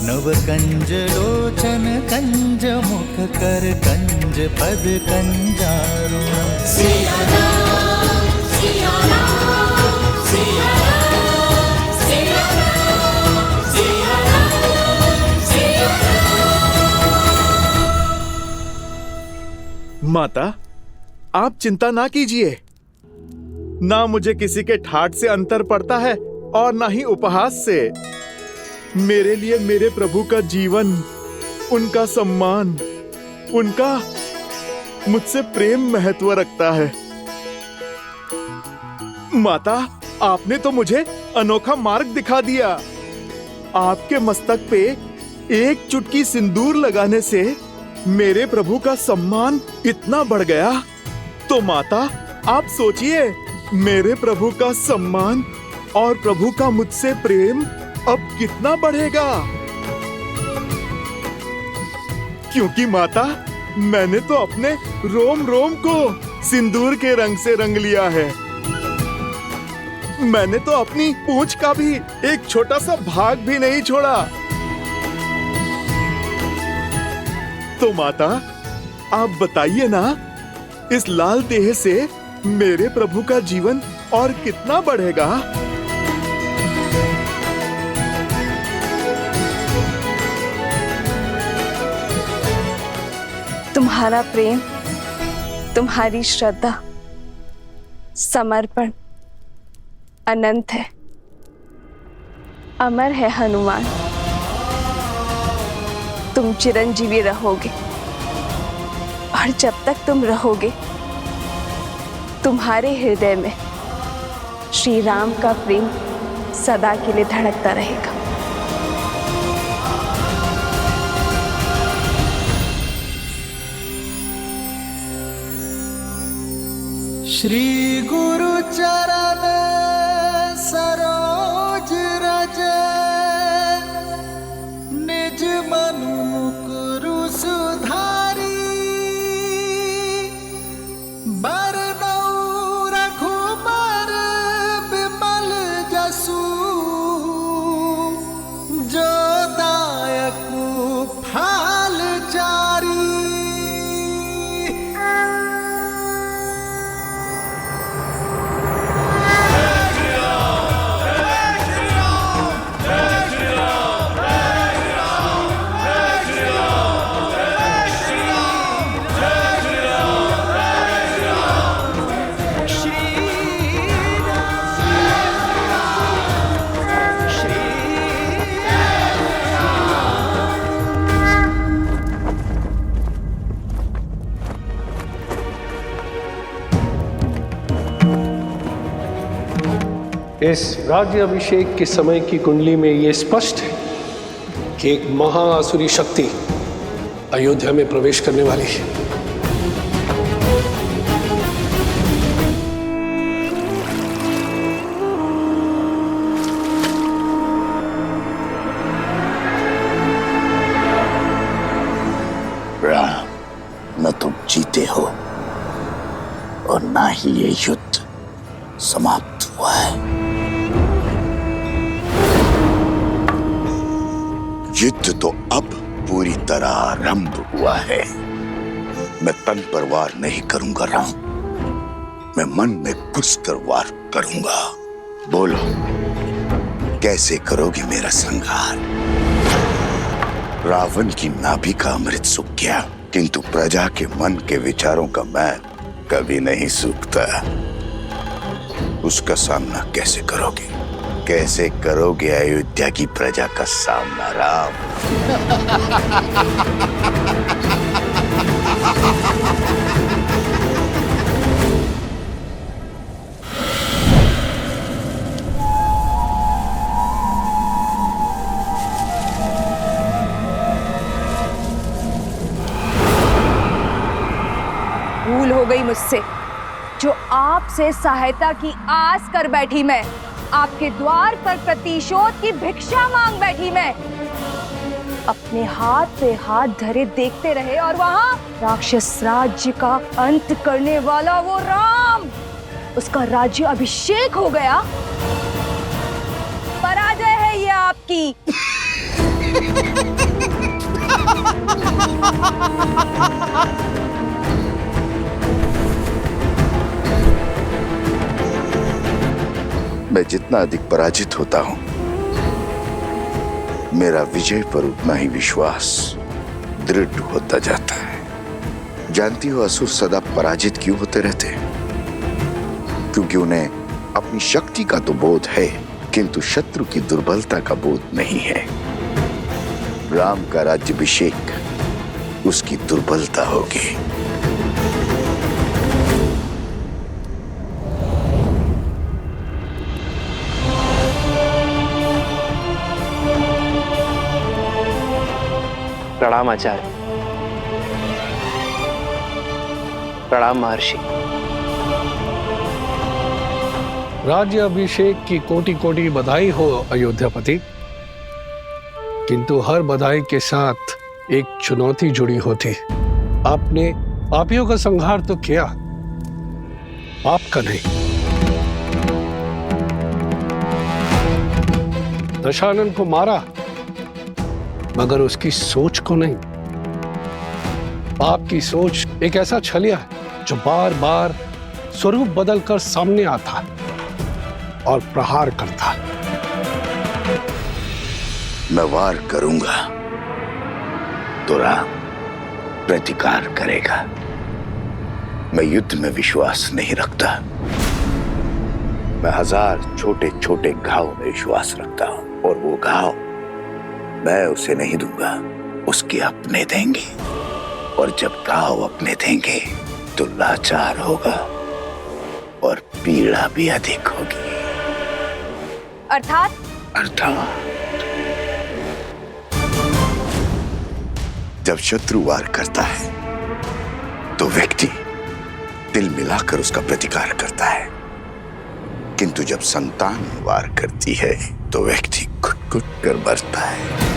नव कंज लोचन कंज मुख कर कंज पद कंजारुणम। सिया राम, सिया राम, सिया राम, सिया राम, सिया राम, सिया राम। माता, आप चिंता ना कीजिए। ना मुझे किसी के ठाठ से अंतर पड़ता है और ना ही उपहास से। मेरे लिए मेरे प्रभु का जीवन, उनका सम्मान, उनका मुझसे प्रेम महत्व रखता है। माता, आपने तो मुझे अनोखा मार्ग दिखा दिया। आपके मस्तक पे एक चुटकी सिंदूर लगाने से मेरे प्रभु का सम्मान इतना बढ़ गया। तो माता, आप सोचिए, मेरे प्रभु का सम्मान और प्रभु का मुझसे प्रेम अब कितना बढ़ेगा। क्योंकि माता, मैंने तो अपने रोम रोम को सिंदूर के रंग से रंग लिया है। मैंने तो अपनी पूंछ का भी एक छोटा सा भाग भी नहीं छोड़ा। तो माता, आप बताइए ना, इस लाल देह से मेरे प्रभु का जीवन और कितना बढ़ेगा। तुम्हारा प्रेम, तुम्हारी श्रद्धा, समर्पण अनंत है, अमर है हनुमान। तुम चिरंजीवी रहोगे, और जब तक तुम रहोगे, तुम्हारे हृदय में श्री राम का प्रेम सदा के लिए धड़कता रहेगा। श्री गुरु चरण सरोज रज, निज मनु मुकुरु सुधारी, बरनउँ रघुबर बिमल जसु, जो दायकु फल चारी। इस राज्य अभिषेक के समय की कुंडली में यह स्पष्ट है कि एक महाआसुरी शक्ति अयोध्या में प्रवेश करने वाली है। राम, न तुम जीते हो और ना ही ये युद्ध समाप्त हुआ है। युद्ध तो अब पूरी तरह आरंभ हुआ है। मैं तन पर वार नहीं करूंगा राम, मैं मन में घुसकर वार करूंगा। बोलो, कैसे करोगे मेरा संहार? रावण की नाभि का अमृत सूख गया, किंतु प्रजा के मन के विचारों का मैं कभी नहीं सूखता। उसका सामना कैसे करोगे? कैसे करोगे अयोध्या की प्रजा का सामना राम? भूल हो गई मुझसे, जो आपसे सहायता की आस कर बैठी मैं, आपके द्वार पर प्रतिशोध की भिक्षा मांग बैठी मैं। अपने हाथ पे हाथ धरे देखते रहे और वहां राक्षस राज्य का अंत करने वाला वो राम, उसका राज्य अभिषेक हो गया। पराजय है ये आपकी। मैं जितना अधिक पराजित होता हूं, मेरा विजय पर उतना ही विश्वास दृढ़ होता जाता है। जानती हो असुर सदा पराजित क्यों होते रहते हैं? क्योंकि उन्हें अपनी शक्ति का तो बोध है, किंतु शत्रु की दुर्बलता का बोध नहीं है। राम का राज्याभिषेक उसकी दुर्बलता होगी। प्रणाम आचार्य। प्रणाम महर्षि। राज्य अभिषेक की कोटि कोटि बधाई हो अयोध्यापति, किंतु हर बधाई के साथ एक चुनौती जुड़ी होती। आपने पापियों का संहार तो किया, आपका नहीं। दशानन को मारा, मगर उसकी सोच को नहीं। आपकी सोच एक ऐसा छलिया है जो बार बार स्वरूप बदलकर सामने आता और प्रहार करता। मैं वार करूंगा तो राम प्रतिकार करेगा। मैं युद्ध में विश्वास नहीं रखता। मैं 1000 छोटे छोटे घाव में विश्वास रखता हूं, और वो घाव मैं उसे नहीं दूंगा, उसके अपने देंगे। और जब घाव अपने देंगे तो लाचार होगा और पीड़ा भी अधिक होगी। अर्थात जब शत्रु वार करता है तो व्यक्ति दिल मिलाकर उसका प्रतिकार करता है, किंतु जब संतान वार करती है तो व्यक्ति घुट-घुट कर मरता है।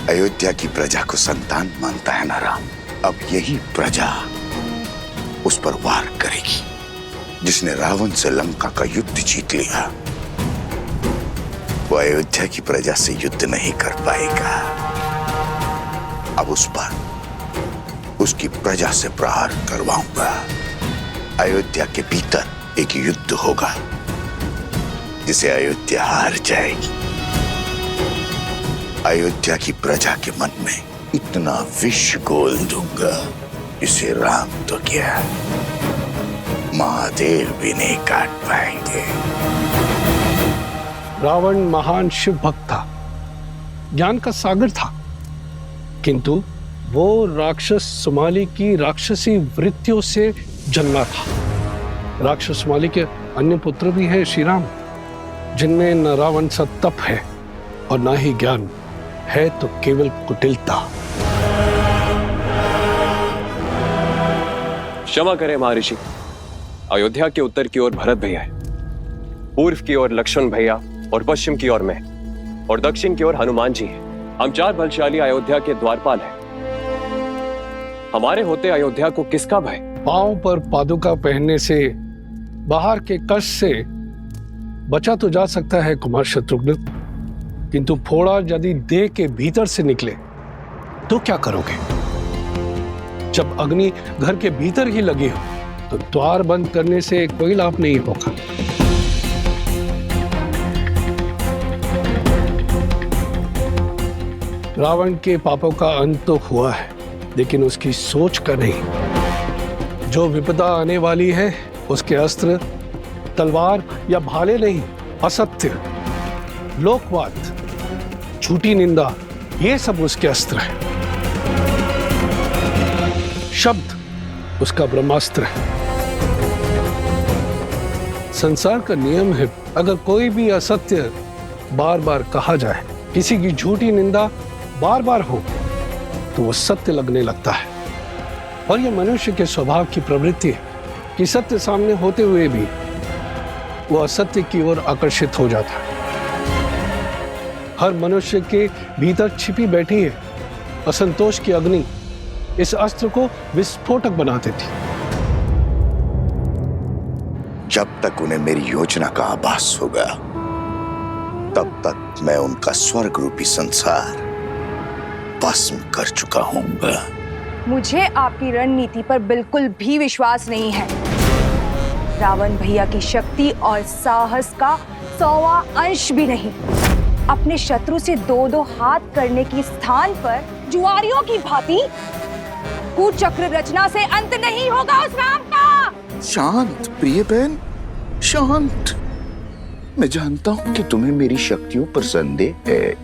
अयोध्या की प्रजा को संतान मानता है ना राम। अब यही प्रजा उस पर वार करेगी। जिसने रावण से लंका का युद्ध जीत लिया, वो अयोध्या की प्रजा से युद्ध नहीं कर पाएगा। अब उस पर उसकी प्रजा से प्रहार करवाऊंगा। अयोध्या के भीतर एक युद्ध होगा जिसे अयोध्या हार जाएगी। अयोध्या की प्रजा के मन में इतना विष घोल दूंगा, इसे राम तो क्या महादेव भी नहीं काट पाएंगे। रावण महान शिव भक्त था, ज्ञान का सागर था, किंतु वो राक्षस सुमाली की राक्षसी वृत्तियों से जन्मा था। राक्षस सुमाली के अन्य पुत्र भी हैं श्री राम, जिनमें न रावण सा तप है और न ही ज्ञान है, तो केवल कुटिलता। क्षमा करें महर्षि, अयोध्या के उत्तर की ओर भरत भैया है, पूर्व की ओर लक्ष्मण भैया और पश्चिम की ओर मैं, और दक्षिण की ओर हनुमान जी हैं। हम 4 बलशाली अयोध्या के द्वारपाल हैं। हमारे होते अयोध्या को किसका भय? पांव पर पादुका पहनने से, बाहर के कष्ट से बचा तो जा सकता है कुमार शत्रुघ्न, किंतु फोड़ा यदि देह के भीतर से निकले तो क्या करोगे? जब अग्नि घर के भीतर ही लगी हो तो द्वार बंद करने से कोई लाभ नहीं होगा। रावण के पापों का अंत तो हुआ है, लेकिन उसकी सोच का नहीं। जो विपदा आने वाली है उसके अस्त्र तलवार या भाले नहीं, असत्य, लोकवाद, झूठी निंदा, ये सब उसके अस्त्र है। शब्द उसका ब्रह्मास्त्र है। संसार का नियम है, अगर कोई भी असत्य बार बार कहा जाए, किसी की झूठी निंदा बार बार हो, तो वो सत्य लगने लगता है। और यह मनुष्य के स्वभाव की प्रवृत्ति है कि सत्य सामने होते हुए भी वो असत्य की ओर आकर्षित हो जाता है। हर मनुष्य के भीतर छिपी बैठी है असंतोष की अग्नि, इस अस्त्र को विस्फोटक बना देती। जब तक उन्हें मेरी योजना का आभास होगा, तब तक मैं उनका स्वर्ग रूपी संसार भस्म कर चुका हूंगा। मुझे आपकी रणनीति पर बिल्कुल भी विश्वास नहीं है। रावण भैया की शक्ति और साहस का 100वां अंश भी नहीं। अपने शत्रु से 2-2 हाथ करने की स्थान पर जुआरियों की भांति कुचक्र रचना से अंत नहीं होगा उस राम का। शांत प्रिय बहन, शांत। मैं जानता हूं कि तुम्हें मेरी शक्तियों पर संदेह है,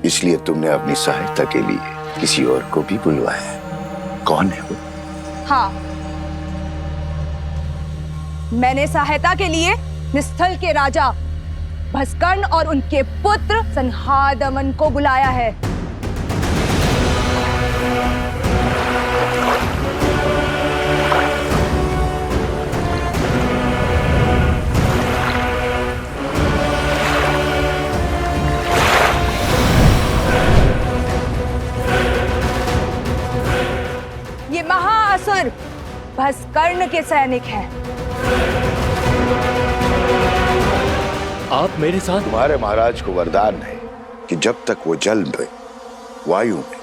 इसलिए तुमने अपनी सहायता के लिए किसी और को भी बुलवाया। कौन है वो? हाँ, मैंने सहायता के लिए निस्थल के राजा भस्कर्ण और उनके पुत्र संहादमन को बुलाया है। ये महाअसुर भस्कर्ण के सैनिक हैं। आप मेरे साथ? तुम्हारे महाराज को वरदान है कि जब तक वो जल में, वायु में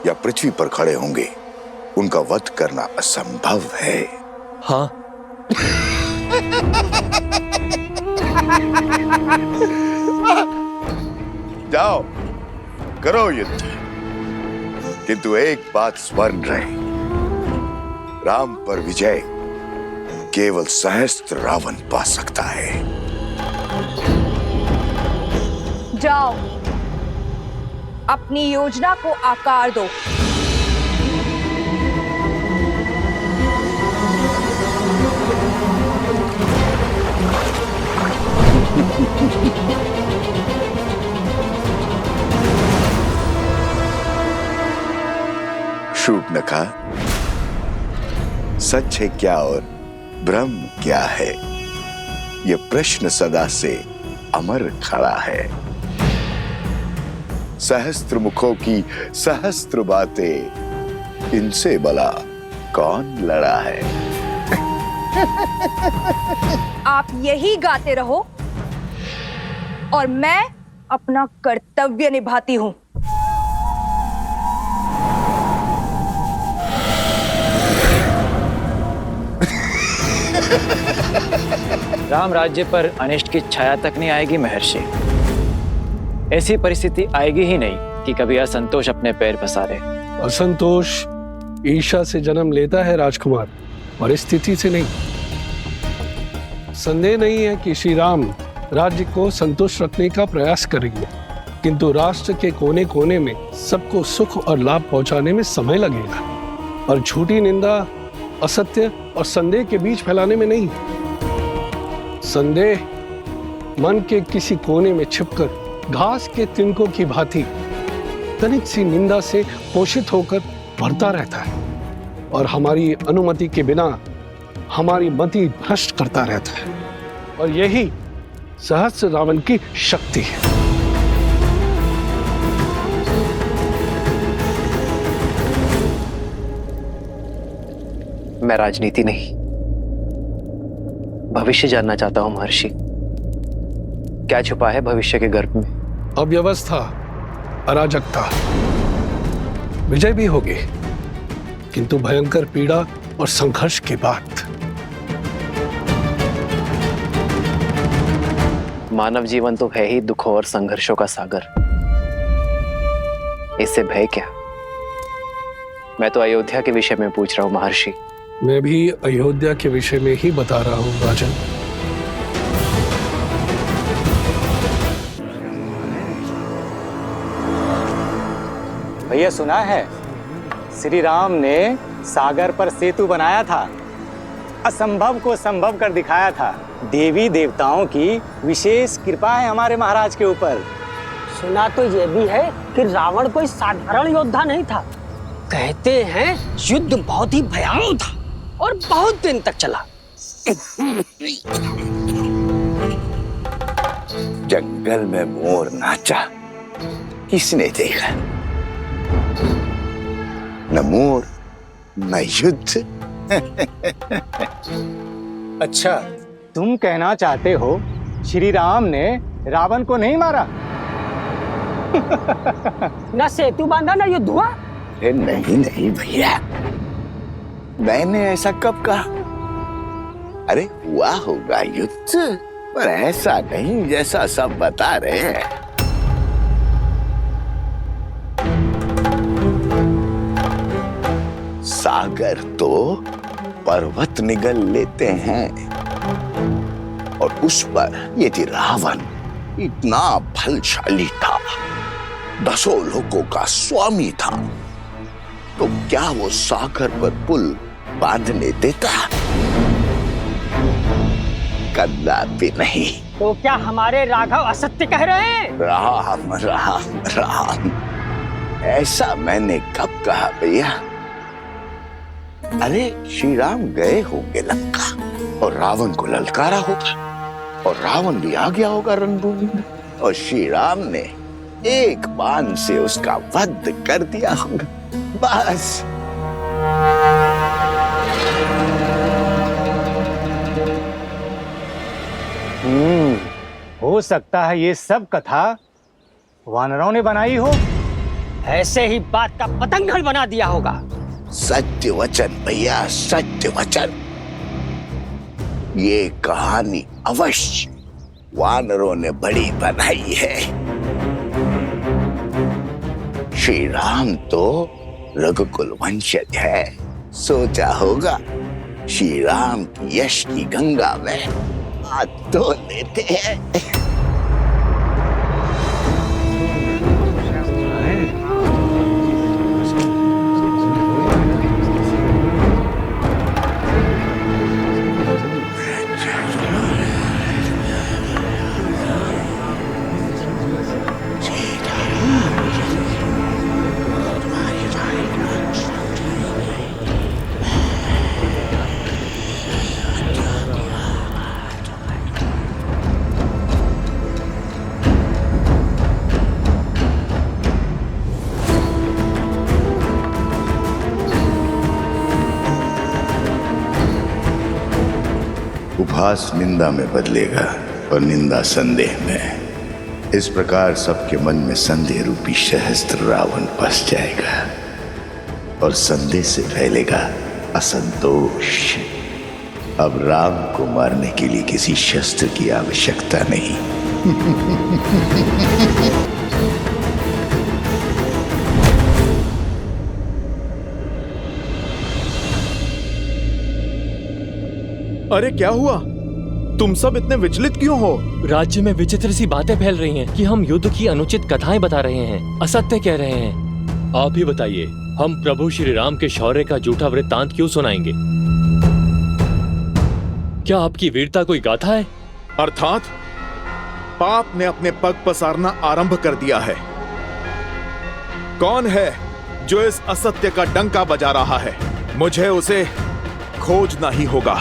या पृथ्वी पर खड़े होंगे उनका वध करना असंभव है। हाँ। जाओ करो युद्ध, किंतु एक बात स्मरण रहे, राम पर विजय केवल सहस्त्र रावण पा सकता है। जाओ, अपनी योजना को आकार दो। शूर्पणखा, सच है क्या और भ्रम क्या है, ये प्रश्न सदा से अमर खड़ा है। सहस्त्र मुखों की सहस्त्र बातें, इनसे भला कौन लड़ा है। आप यही गाते रहो और मैं अपना कर्तव्य निभाती हूं। राम राज्य पर अनिष्ट की छाया तक नहीं आएगी महर्षि। ऐसी परिस्थिति आएगी ही नहीं कि कभी असंतोष अपने पैर पसारे। असंतोष ईर्ष्या से जन्म लेता है राजकुमार, परिस्थिति से नहीं। संदेह नहीं है कि श्री राम राज्य को संतुष्ट रखने का प्रयास करेंगे, किंतु राष्ट्र के कोने कोने में सबको सुख और लाभ पहुंचाने में समय लगेगा, और झूठी निंदा, असत्य और संदेह के बीच फैलाने में नहीं। संदेह मन के किसी कोने में छिपकर घास के तिनकों की भांति तनिक सी निंदा से पोषित होकर बढ़ता रहता है और हमारी अनुमति के बिना हमारी मति भ्रष्ट करता रहता है, और यही सहस्त्र रावण की शक्ति है। मैं राजनीति नहीं, भविष्य जानना चाहता हूं महर्षि। क्या छुपा है भविष्य के गर्भ में? अव्यवस्था, अराजकता, विजय भी होगी, किंतु भयंकर पीड़ा और संघर्ष के बाद। मानव जीवन तो है ही दुखों और संघर्षों का सागर, इससे भय क्या? मैं तो अयोध्या के विषय में पूछ रहा हूं महर्षि। मैं भी अयोध्या के विषय में ही बता रहा हूं राजन। भैया सुना है श्री राम ने सागर पर सेतु बनाया था, असंभव को संभव कर दिखाया था। देवी देवताओं की विशेष कृपा है हमारे महाराज के ऊपर। सुना तो ये भी है कि रावण कोई साधारण योद्धा नहीं था। कहते हैं युद्ध बहुत ही भयावह था और बहुत दिन तक चला। जंगल में मोर नाचा, किसने देखा? न मोर न युद्ध। अच्छा, तुम कहना चाहते हो श्री राम ने रावण को नहीं मारा? न सेतु बांधा न युद्ध हुआ। नहीं नहीं भैया, मैंने ऐसा कब कहा? अरे हुआ होगा युद्ध, पर ऐसा नहीं जैसा सब बता रहे हैं। सागर तो पर्वत निगल लेते हैं, और उस पर यदि रावण इतना बलशाली था, 10 लोगों का स्वामी था, तो क्या वो सागर पर पुल बांधने देता? कदापि नहीं। तो क्या हमारे राघव असत्य कह रहे हैं? राम राम राम, ऐसा मैंने कब कहा भैया? अरे श्री राम गए होंगे लंका और रावण को ललकारा होगा और रावण भी आ गया होगा रणभूमि में और श्री राम ने एक बाण से उसका वध कर दिया होगा। बस। हो सकता है ये सब कथा वानरों ने बनाई हो। ऐसे ही बात का पतंगड़ बना दिया होगा। सत्य वचन भैया, सत्य वचन। ये कहानी अवश्य वानरों ने बड़ी बनाई है। श्री राम तो रघुकुल वंशज है। सोचा होगा श्री राम की यश की गंगा में हाथ धो लेते हैं। उपहास निंदा में बदलेगा और निंदा संदेह में। इस प्रकार सबके मन में संदेह रूपी सहस्त्र रावण बस जाएगा और संदेह से फैलेगा असंतोष। अब राम को मारने के लिए किसी शस्त्र की आवश्यकता नहीं। अरे क्या हुआ? तुम सब इतने विचलित क्यों हो? राज्य में विचित्र सी बातें फैल रही हैं कि हम युद्ध की अनुचित कथाएं बता रहे हैं, असत्य कह रहे हैं। आप ही बताइए, हम प्रभु श्री राम के शौर्य का झूठा वृत्तांत क्यों सुनाएंगे? क्या आपकी वीरता कोई गाथा है? अर्थात पाप ने अपने पग पसारना आरंभ कर दिया है। कौन है जो इस असत्य का डंका बजा रहा है? मुझे उसे खोजना ही होगा।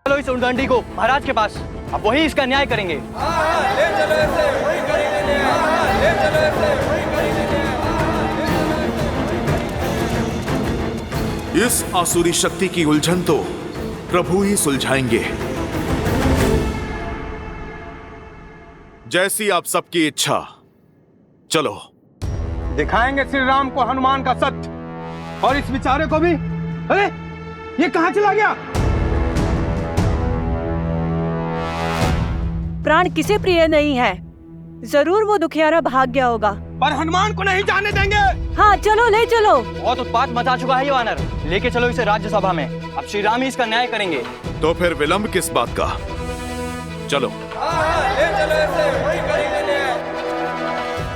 चलो इस उद्दंडी को महाराज के पास, अब वही इसका न्याय करेंगे। इस आसुरी शक्ति की उलझन तो प्रभु ही सुलझाएंगे। जैसी आप सबकी इच्छा। चलो दिखाएंगे श्री राम को हनुमान का सत्य और इस बेचारे को भी। अरे ये कहां चला गया? प्राण किसे प्रिय नहीं है? जरूर वो दुखियारा भाग गया होगा। पर हनुमान को नहीं जाने देंगे। हाँ चलो, ले चलो। बहुत उत्पात मचा चुका है ये वानर, लेके चलो इसे राज्यसभा में। अब श्री राम ही इसका न्याय करेंगे। तो फिर विलंब किस बात का? चलो।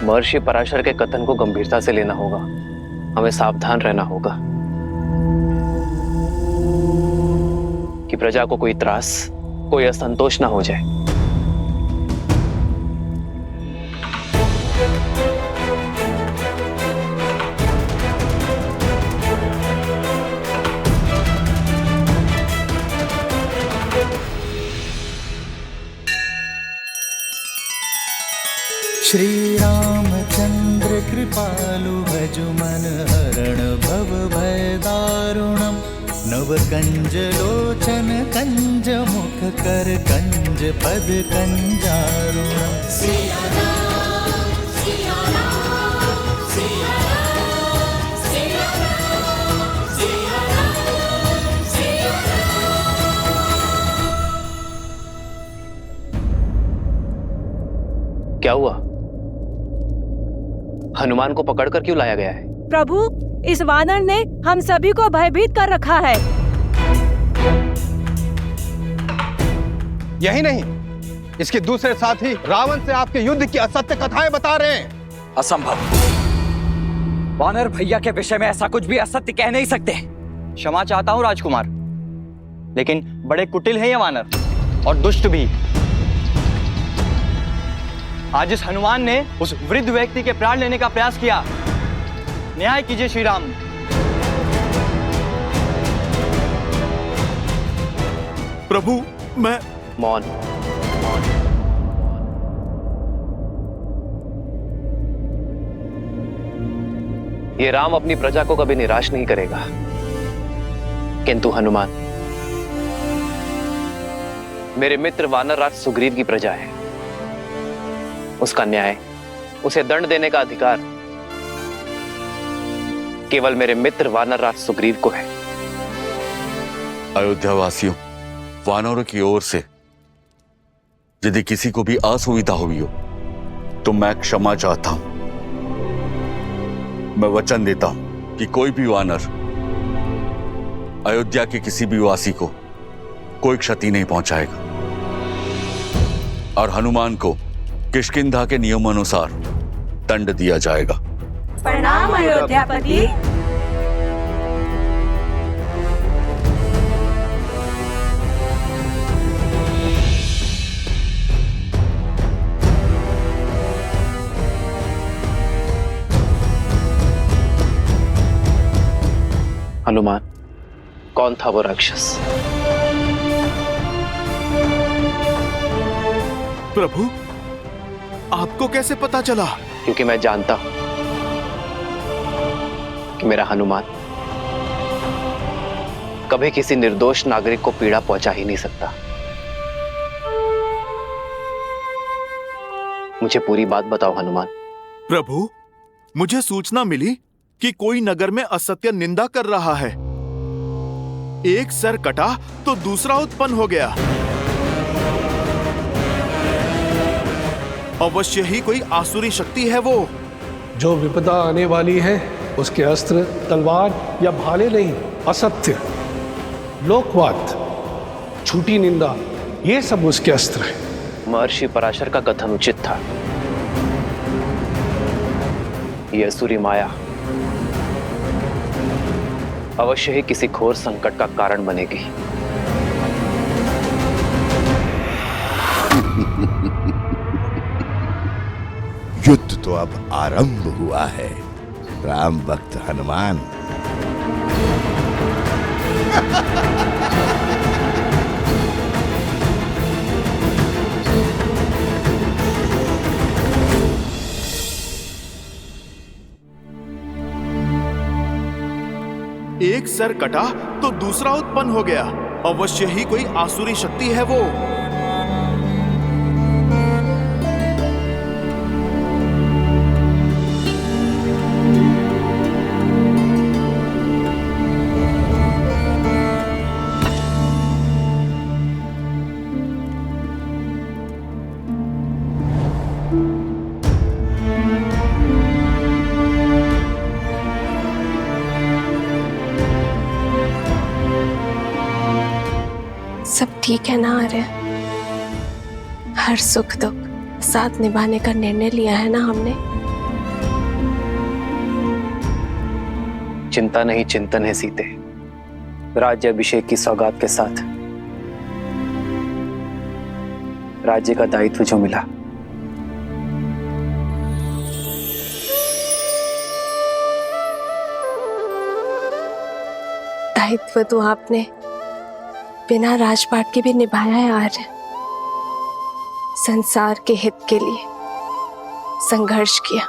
महर्षि पराशर के कथन को गंभीरता से लेना होगा। हमें सावधान रहना होगा कि प्रजा को कोई त्रास, कोई असंतोष ना हो जाए। श्री रामचंद्र कृपालु भजु मन हरण भव भय दारुणम। नव कंज लोचन कंज मुख कर कंज पद कंजारुणम। क्या हुआ? हनुमान को पकड़कर क्यों लाया गया है? प्रभु, इस वानर ने हम सभी को भयभीत कर रखा है। यही नहीं, इसके दूसरे साथी रावण से आपके युद्ध की असत्य कथाएं बता रहे हैं। असंभव। वानर भैया के विषय में ऐसा कुछ भी असत्य कह नहीं सकते। क्षमा चाहता हूं राजकुमार, लेकिन बड़े कुटिल हैं ये वानर और दुष्ट भी। आज इस हनुमान ने उस वृद्ध व्यक्ति के प्राण लेने का प्रयास किया। न्याय कीजिए श्री राम। प्रभु मैं मौन। ये राम अपनी प्रजा को कभी निराश नहीं करेगा, किंतु हनुमान मेरे मित्र वानरराज सुग्रीव की प्रजा है। उसका न्याय, उसे दंड देने का अधिकार केवल मेरे मित्र वानरराज सुग्रीव को है। अयोध्या वासियों, वानरों की ओर से यदि किसी को भी असुविधा हुई हो तो मैं क्षमा चाहता हूं। मैं वचन देता हूं कि कोई भी वानर अयोध्या के किसी भी वासी को कोई क्षति नहीं पहुंचाएगा और हनुमान को किष्किंधा के नियमानुसार दंड दिया जाएगा। प्रणाम अयोध्यापति। हनुमान, कौन था वो राक्षस? प्रभु, आपको कैसे पता चला? क्योंकि मैं जानता हूं कि मेरा हनुमान कभी किसी निर्दोष नागरिक को पीड़ा पहुंचा ही नहीं सकता। मुझे पूरी बात बताओ हनुमान। प्रभु, मुझे सूचना मिली कि कोई नगर में असत्य निंदा कर रहा है। एक सर कटा तो दूसरा उत्पन्न हो गया। अवश्य ही कोई आसुरी शक्ति है वो। जो विपदा आने वाली है उसके अस्त्र तलवार या भाले नहीं, असत्य, लोकवाद, झूठी निंदा, ये सब उसके अस्त्र हैं। महर्षि पराशर का कथन उचित था। यह असुरी माया अवश्य ही किसी घोर संकट का कारण बनेगी। युद्ध तो अब आरंभ हुआ है राम भक्त हनुमान। एक सर कटा तो दूसरा उत्पन्न हो गया। अवश्य ही कोई आसुरी शक्ति है वो। सब ठीक है ना आर्य? हर सुख दुख साथ निभाने का निर्णय लिया है ना हमने? चिंता नहीं चिंतन है सीते। राज्य अभिषेक की सौगात के साथ राज्य का दायित्व जो मिला, दायित्व तो आपने बिना राजपाट के भी निभाया है आर्य। संसार के हित के लिए संघर्ष किया।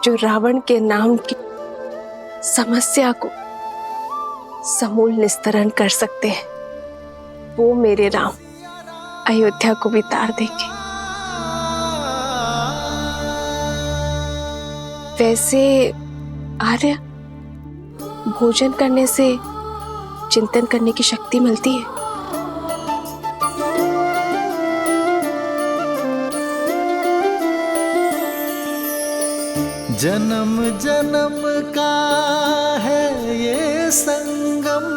जो रावण के नाम की समस्या को समूल निस्तरण कर सकते हैं, वो मेरे राम अयोध्या को भी तार देंगे। वैसे आर्य, भोजन करने से चिंतन करने की शक्ति मिलती है। जन्म जन्म का है ये संगम,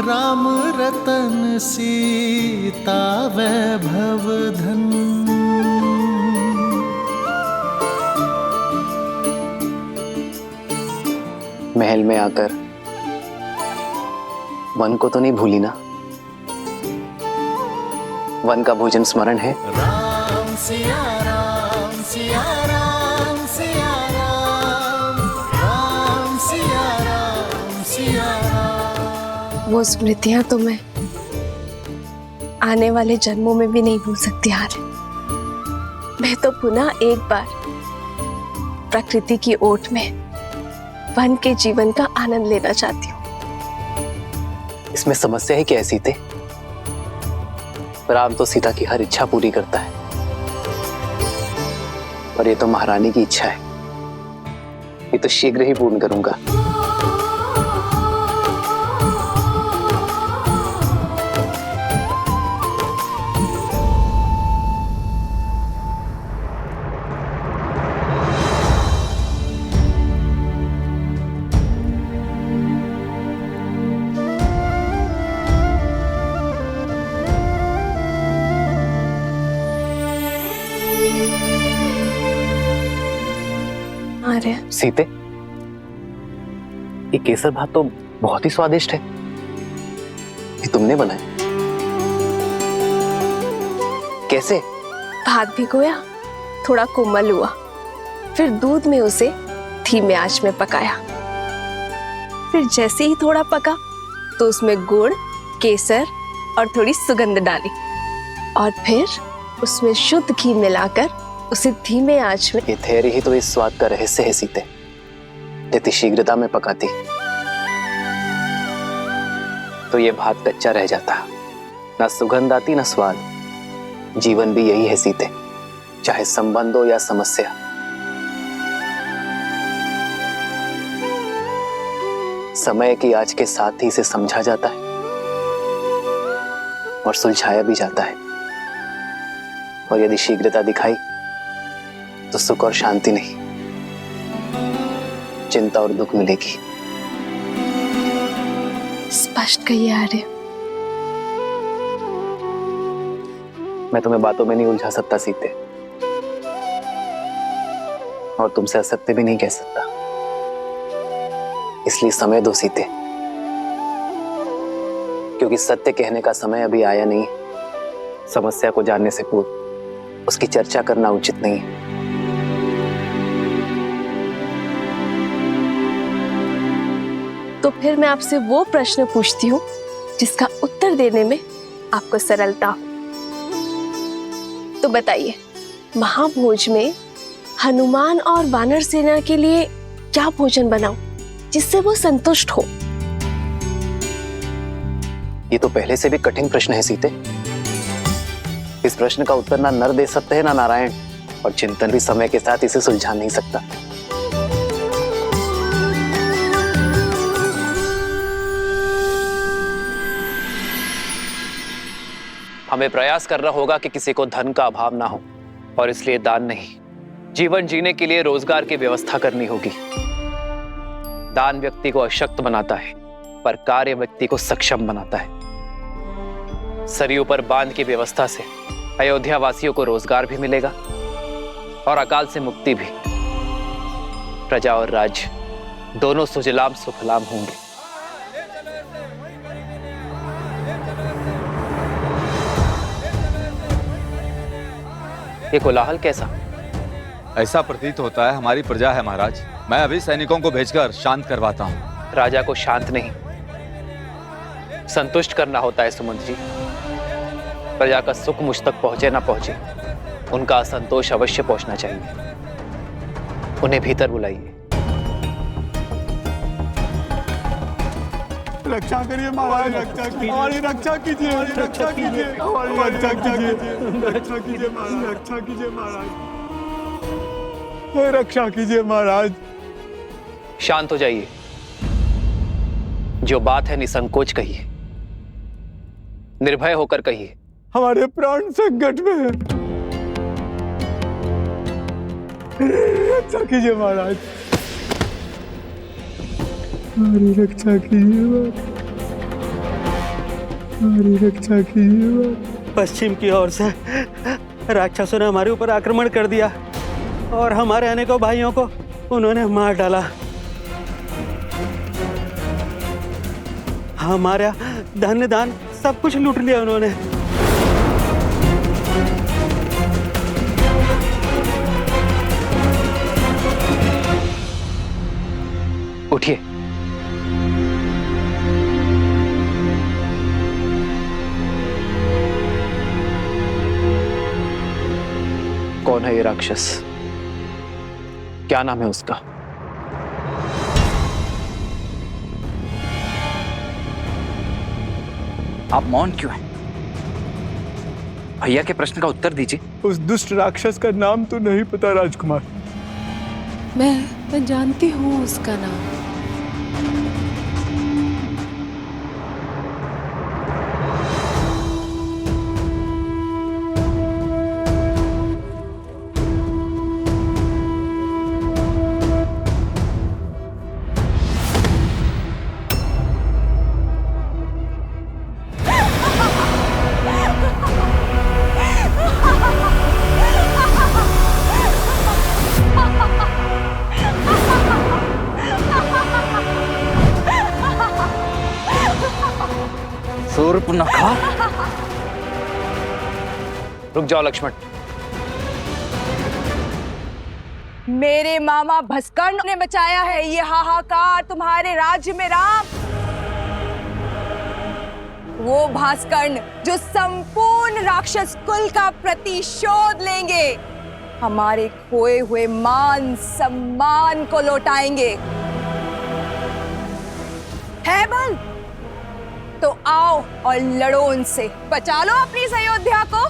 राम रतन सीता वैभव धन। महल में आकर वन को तो नहीं भूली ना? वन का भोजन स्मरण है? राम सिया राम सिया राम सिया राम, राम सिया राम सिया राम। वो स्मृतियां तो मैं आने वाले जन्मों में भी नहीं भूल सकती आर्य। मैं तो पुनः एक बार प्रकृति की ओट में वन के जीवन का आनंद लेना चाहती हूँ। इसमें समस्या है क्या सीते? राम तो सीता की हर इच्छा पूरी करता है, और ये तो महारानी की इच्छा है। ये तो शीघ्र ही पूर्ण करूंगा। सीते, ये केसर भात तो बहुत ही स्वादिष्ट है। ये तुमने बनाया? कैसे? भात भिगोया, थोड़ा कोमल हुआ, फिर दूध में उसे धीमे आंच में पकाया। फिर जैसे ही थोड़ा पका तो उसमें गुड़, केसर और थोड़ी सुगंध डाली, और फिर उसमें शुद्ध घी मिलाकर उसे धीमे आंच में। ये धैर्य ही तो इस स्वाद का रहस्य है सीते। यदि शीघ्रता में पकाती तो ये भात कच्चा रह जाता, ना सुगंध आती ना स्वाद। जीवन भी यही है सीते, चाहे संबंध हो या समस्या। समय की आज के साथ ही इसे समझा जाता है और सुलझाया भी जाता है। और यदि शीघ्रता दिखाई तो सुख और शांति नहीं, चिंता और दुख मिलेगी। स्पष्ट कहिए आर्य। मैं तुम्हें बातों में नहीं उलझा सकता सीते, और तुमसे असत्य भी नहीं कह सकता। इसलिए समय दो सीते, क्योंकि सत्य कहने का समय अभी आया नहीं। समस्या को जानने से पूर्व उसकी चर्चा करना उचित नहीं है। तो फिर मैं आपसे वो प्रश्न पूछती हूँ जिसका उत्तर देने में आपको सरलता हो। तो बताइए, महाभोज में हनुमान और वानर सेना के लिए क्या भोजन बनाऊं जिससे वो संतुष्ट हो? ये तो पहले से भी कठिन प्रश्न है सीते। इस प्रश्न का उत्तर ना नर दे सकते हैं ना नारायण, और चिंतन भी समय के साथ इसे सुलझा नहीं सकता। हमें प्रयास करना होगा कि किसी को धन का अभाव ना हो, और इसलिए दान नहीं, जीवन जीने के लिए रोजगार की व्यवस्था करनी होगी। दान व्यक्ति को अशक्त बनाता है, पर कार्य व्यक्ति को सक्षम बनाता है। सरयू पर बांध की व्यवस्था से अयोध्या वासियों को रोजगार भी मिलेगा और अकाल से मुक्ति भी। प्रजा और राज्य दोनों सुजलाम सुफलाम होंगे। ये कोलाहल कैसा? ऐसा प्रतीत होता है हमारी प्रजा है महाराज। मैं अभी सैनिकों को भेजकर शांत करवाता हूँ। राजा को शांत नहीं, संतुष्ट करना होता है सुमंत जी। प्रजा का सुख मुझ तक पहुंचे ना पहुंचे, उनका असंतोष अवश्य पहुंचना चाहिए। उन्हें भीतर बुलाइए। रक्षा करिए महाराज, रक्षा कीजिए, हमारी रक्षा कीजिए, रक्षा कीजिए, हमारी रक्षा कीजिए, रक्षा कीजिए महाराज, रक्षा कीजिए महाराज, रक्षा कीजिए महाराज। शांत हो जाइए। जो बात है निसंकोच कहिए, निर्भय होकर कहिए। हमारे प्राण संकट में है, रक्षा कीजिए महाराज, हमारी रक्षा कीजिए, हमारी रक्षा कीजिए। पश्चिम की ओर से राक्षसों ने हमारे ऊपर आक्रमण कर दिया और हमारे अनेकों भाइयों को उन्होंने मार डाला। हमारा धन दान सब कुछ लूट लिया उन्होंने। उठिए। कौन है ये राक्षस? क्या नाम है उसका? आप मौन क्यों हैं? भैया के प्रश्न का उत्तर दीजिए। उस दुष्ट राक्षस का नाम तो नहीं पता राजकुमार। मैं जानती हूँ उसका नाम। शूर्पणखा। रुक जाओ लक्ष्मण। मेरे मामा भस्कर्ण ने बचाया है ये हाहाकार तुम्हारे राज्य में राम। वो भास्कर्ण जो संपूर्ण राक्षस कुल का प्रतिशोध लेंगे, हमारे खोए हुए मान सम्मान को लौटाएंगे। है बल तो आओ और लड़ो उनसे, बचा लो अपनी इस अयोध्या को।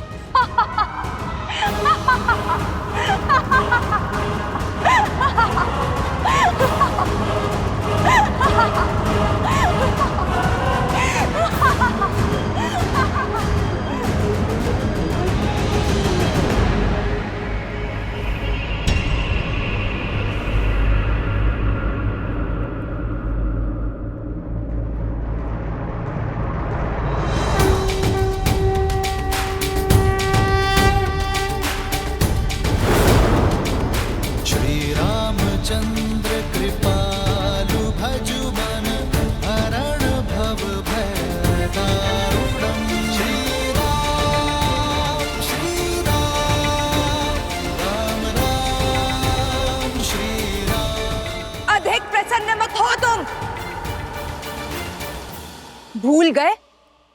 चंद्र कृपालु भजु मन हरण भव भय दारुणम। श्री राम राम श्री राम। अधिक प्रसन्न मत हो तुम। भूल गए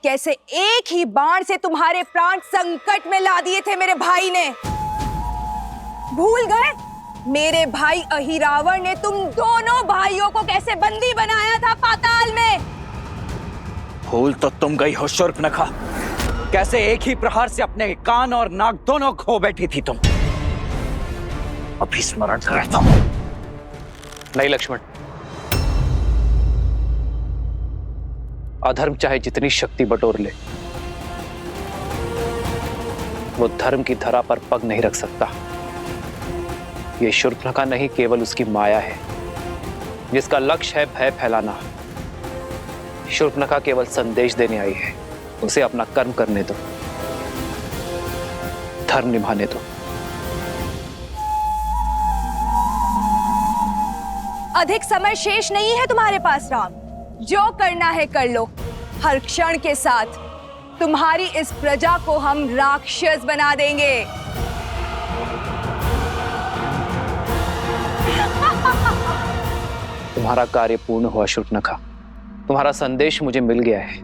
कैसे एक ही बाण से तुम्हारे प्राण संकट में ला दिए थे मेरे भाई ने? भूल गए मेरे भाई अहिरावण ने तुम दोनों भाइयों को कैसे बंदी बनाया था पाताल में? भूल तो तुम गई हो शूर्पणखा। कैसे एक ही प्रहार से अपने कान और नाक दोनों खो बैठी थी तुम। अभी स्मरण करता हूं। नहीं लक्ष्मण, अधर्म चाहे जितनी शक्ति बटोर ले, वो धर्म की धरा पर पग नहीं रख सकता। ये शूर्पणखा नहीं, केवल उसकी माया है जिसका लक्ष्य है भय फैलाना। शूर्पणखा केवल संदेश देने आई है। उसे अपना कर्म करने दो, धर्म निभाने दो। अधिक समय शेष नहीं है तुम्हारे पास राम। जो करना है कर लो। हर क्षण के साथ तुम्हारी इस प्रजा को हम राक्षस बना देंगे। तुम्हारा कार्य पूर्ण हुआ शूर्पणखा। तुम्हारा संदेश मुझे मिल गया है।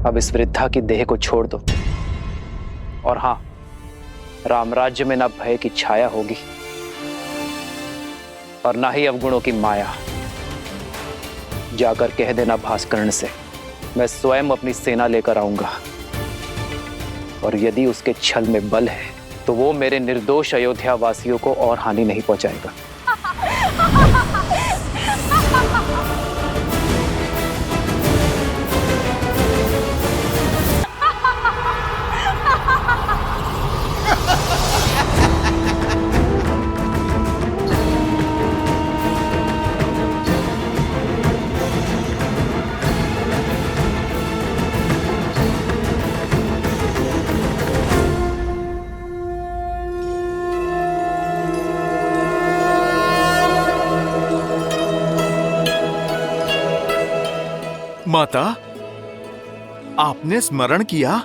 अब इस वृद्धा की देह को छोड़ दो। और हां, रामराज्य में ना भय की छाया होगी और ना ही अवगुणों की माया। जाकर कह देना भास्कर्ण से, मैं स्वयं अपनी सेना लेकर आऊंगा। और यदि उसके छल में बल है तो वो मेरे निर्दोष अयोध्या वासियों को और हानि नहीं पहुंचाएगा। माता, आपने स्मरण किया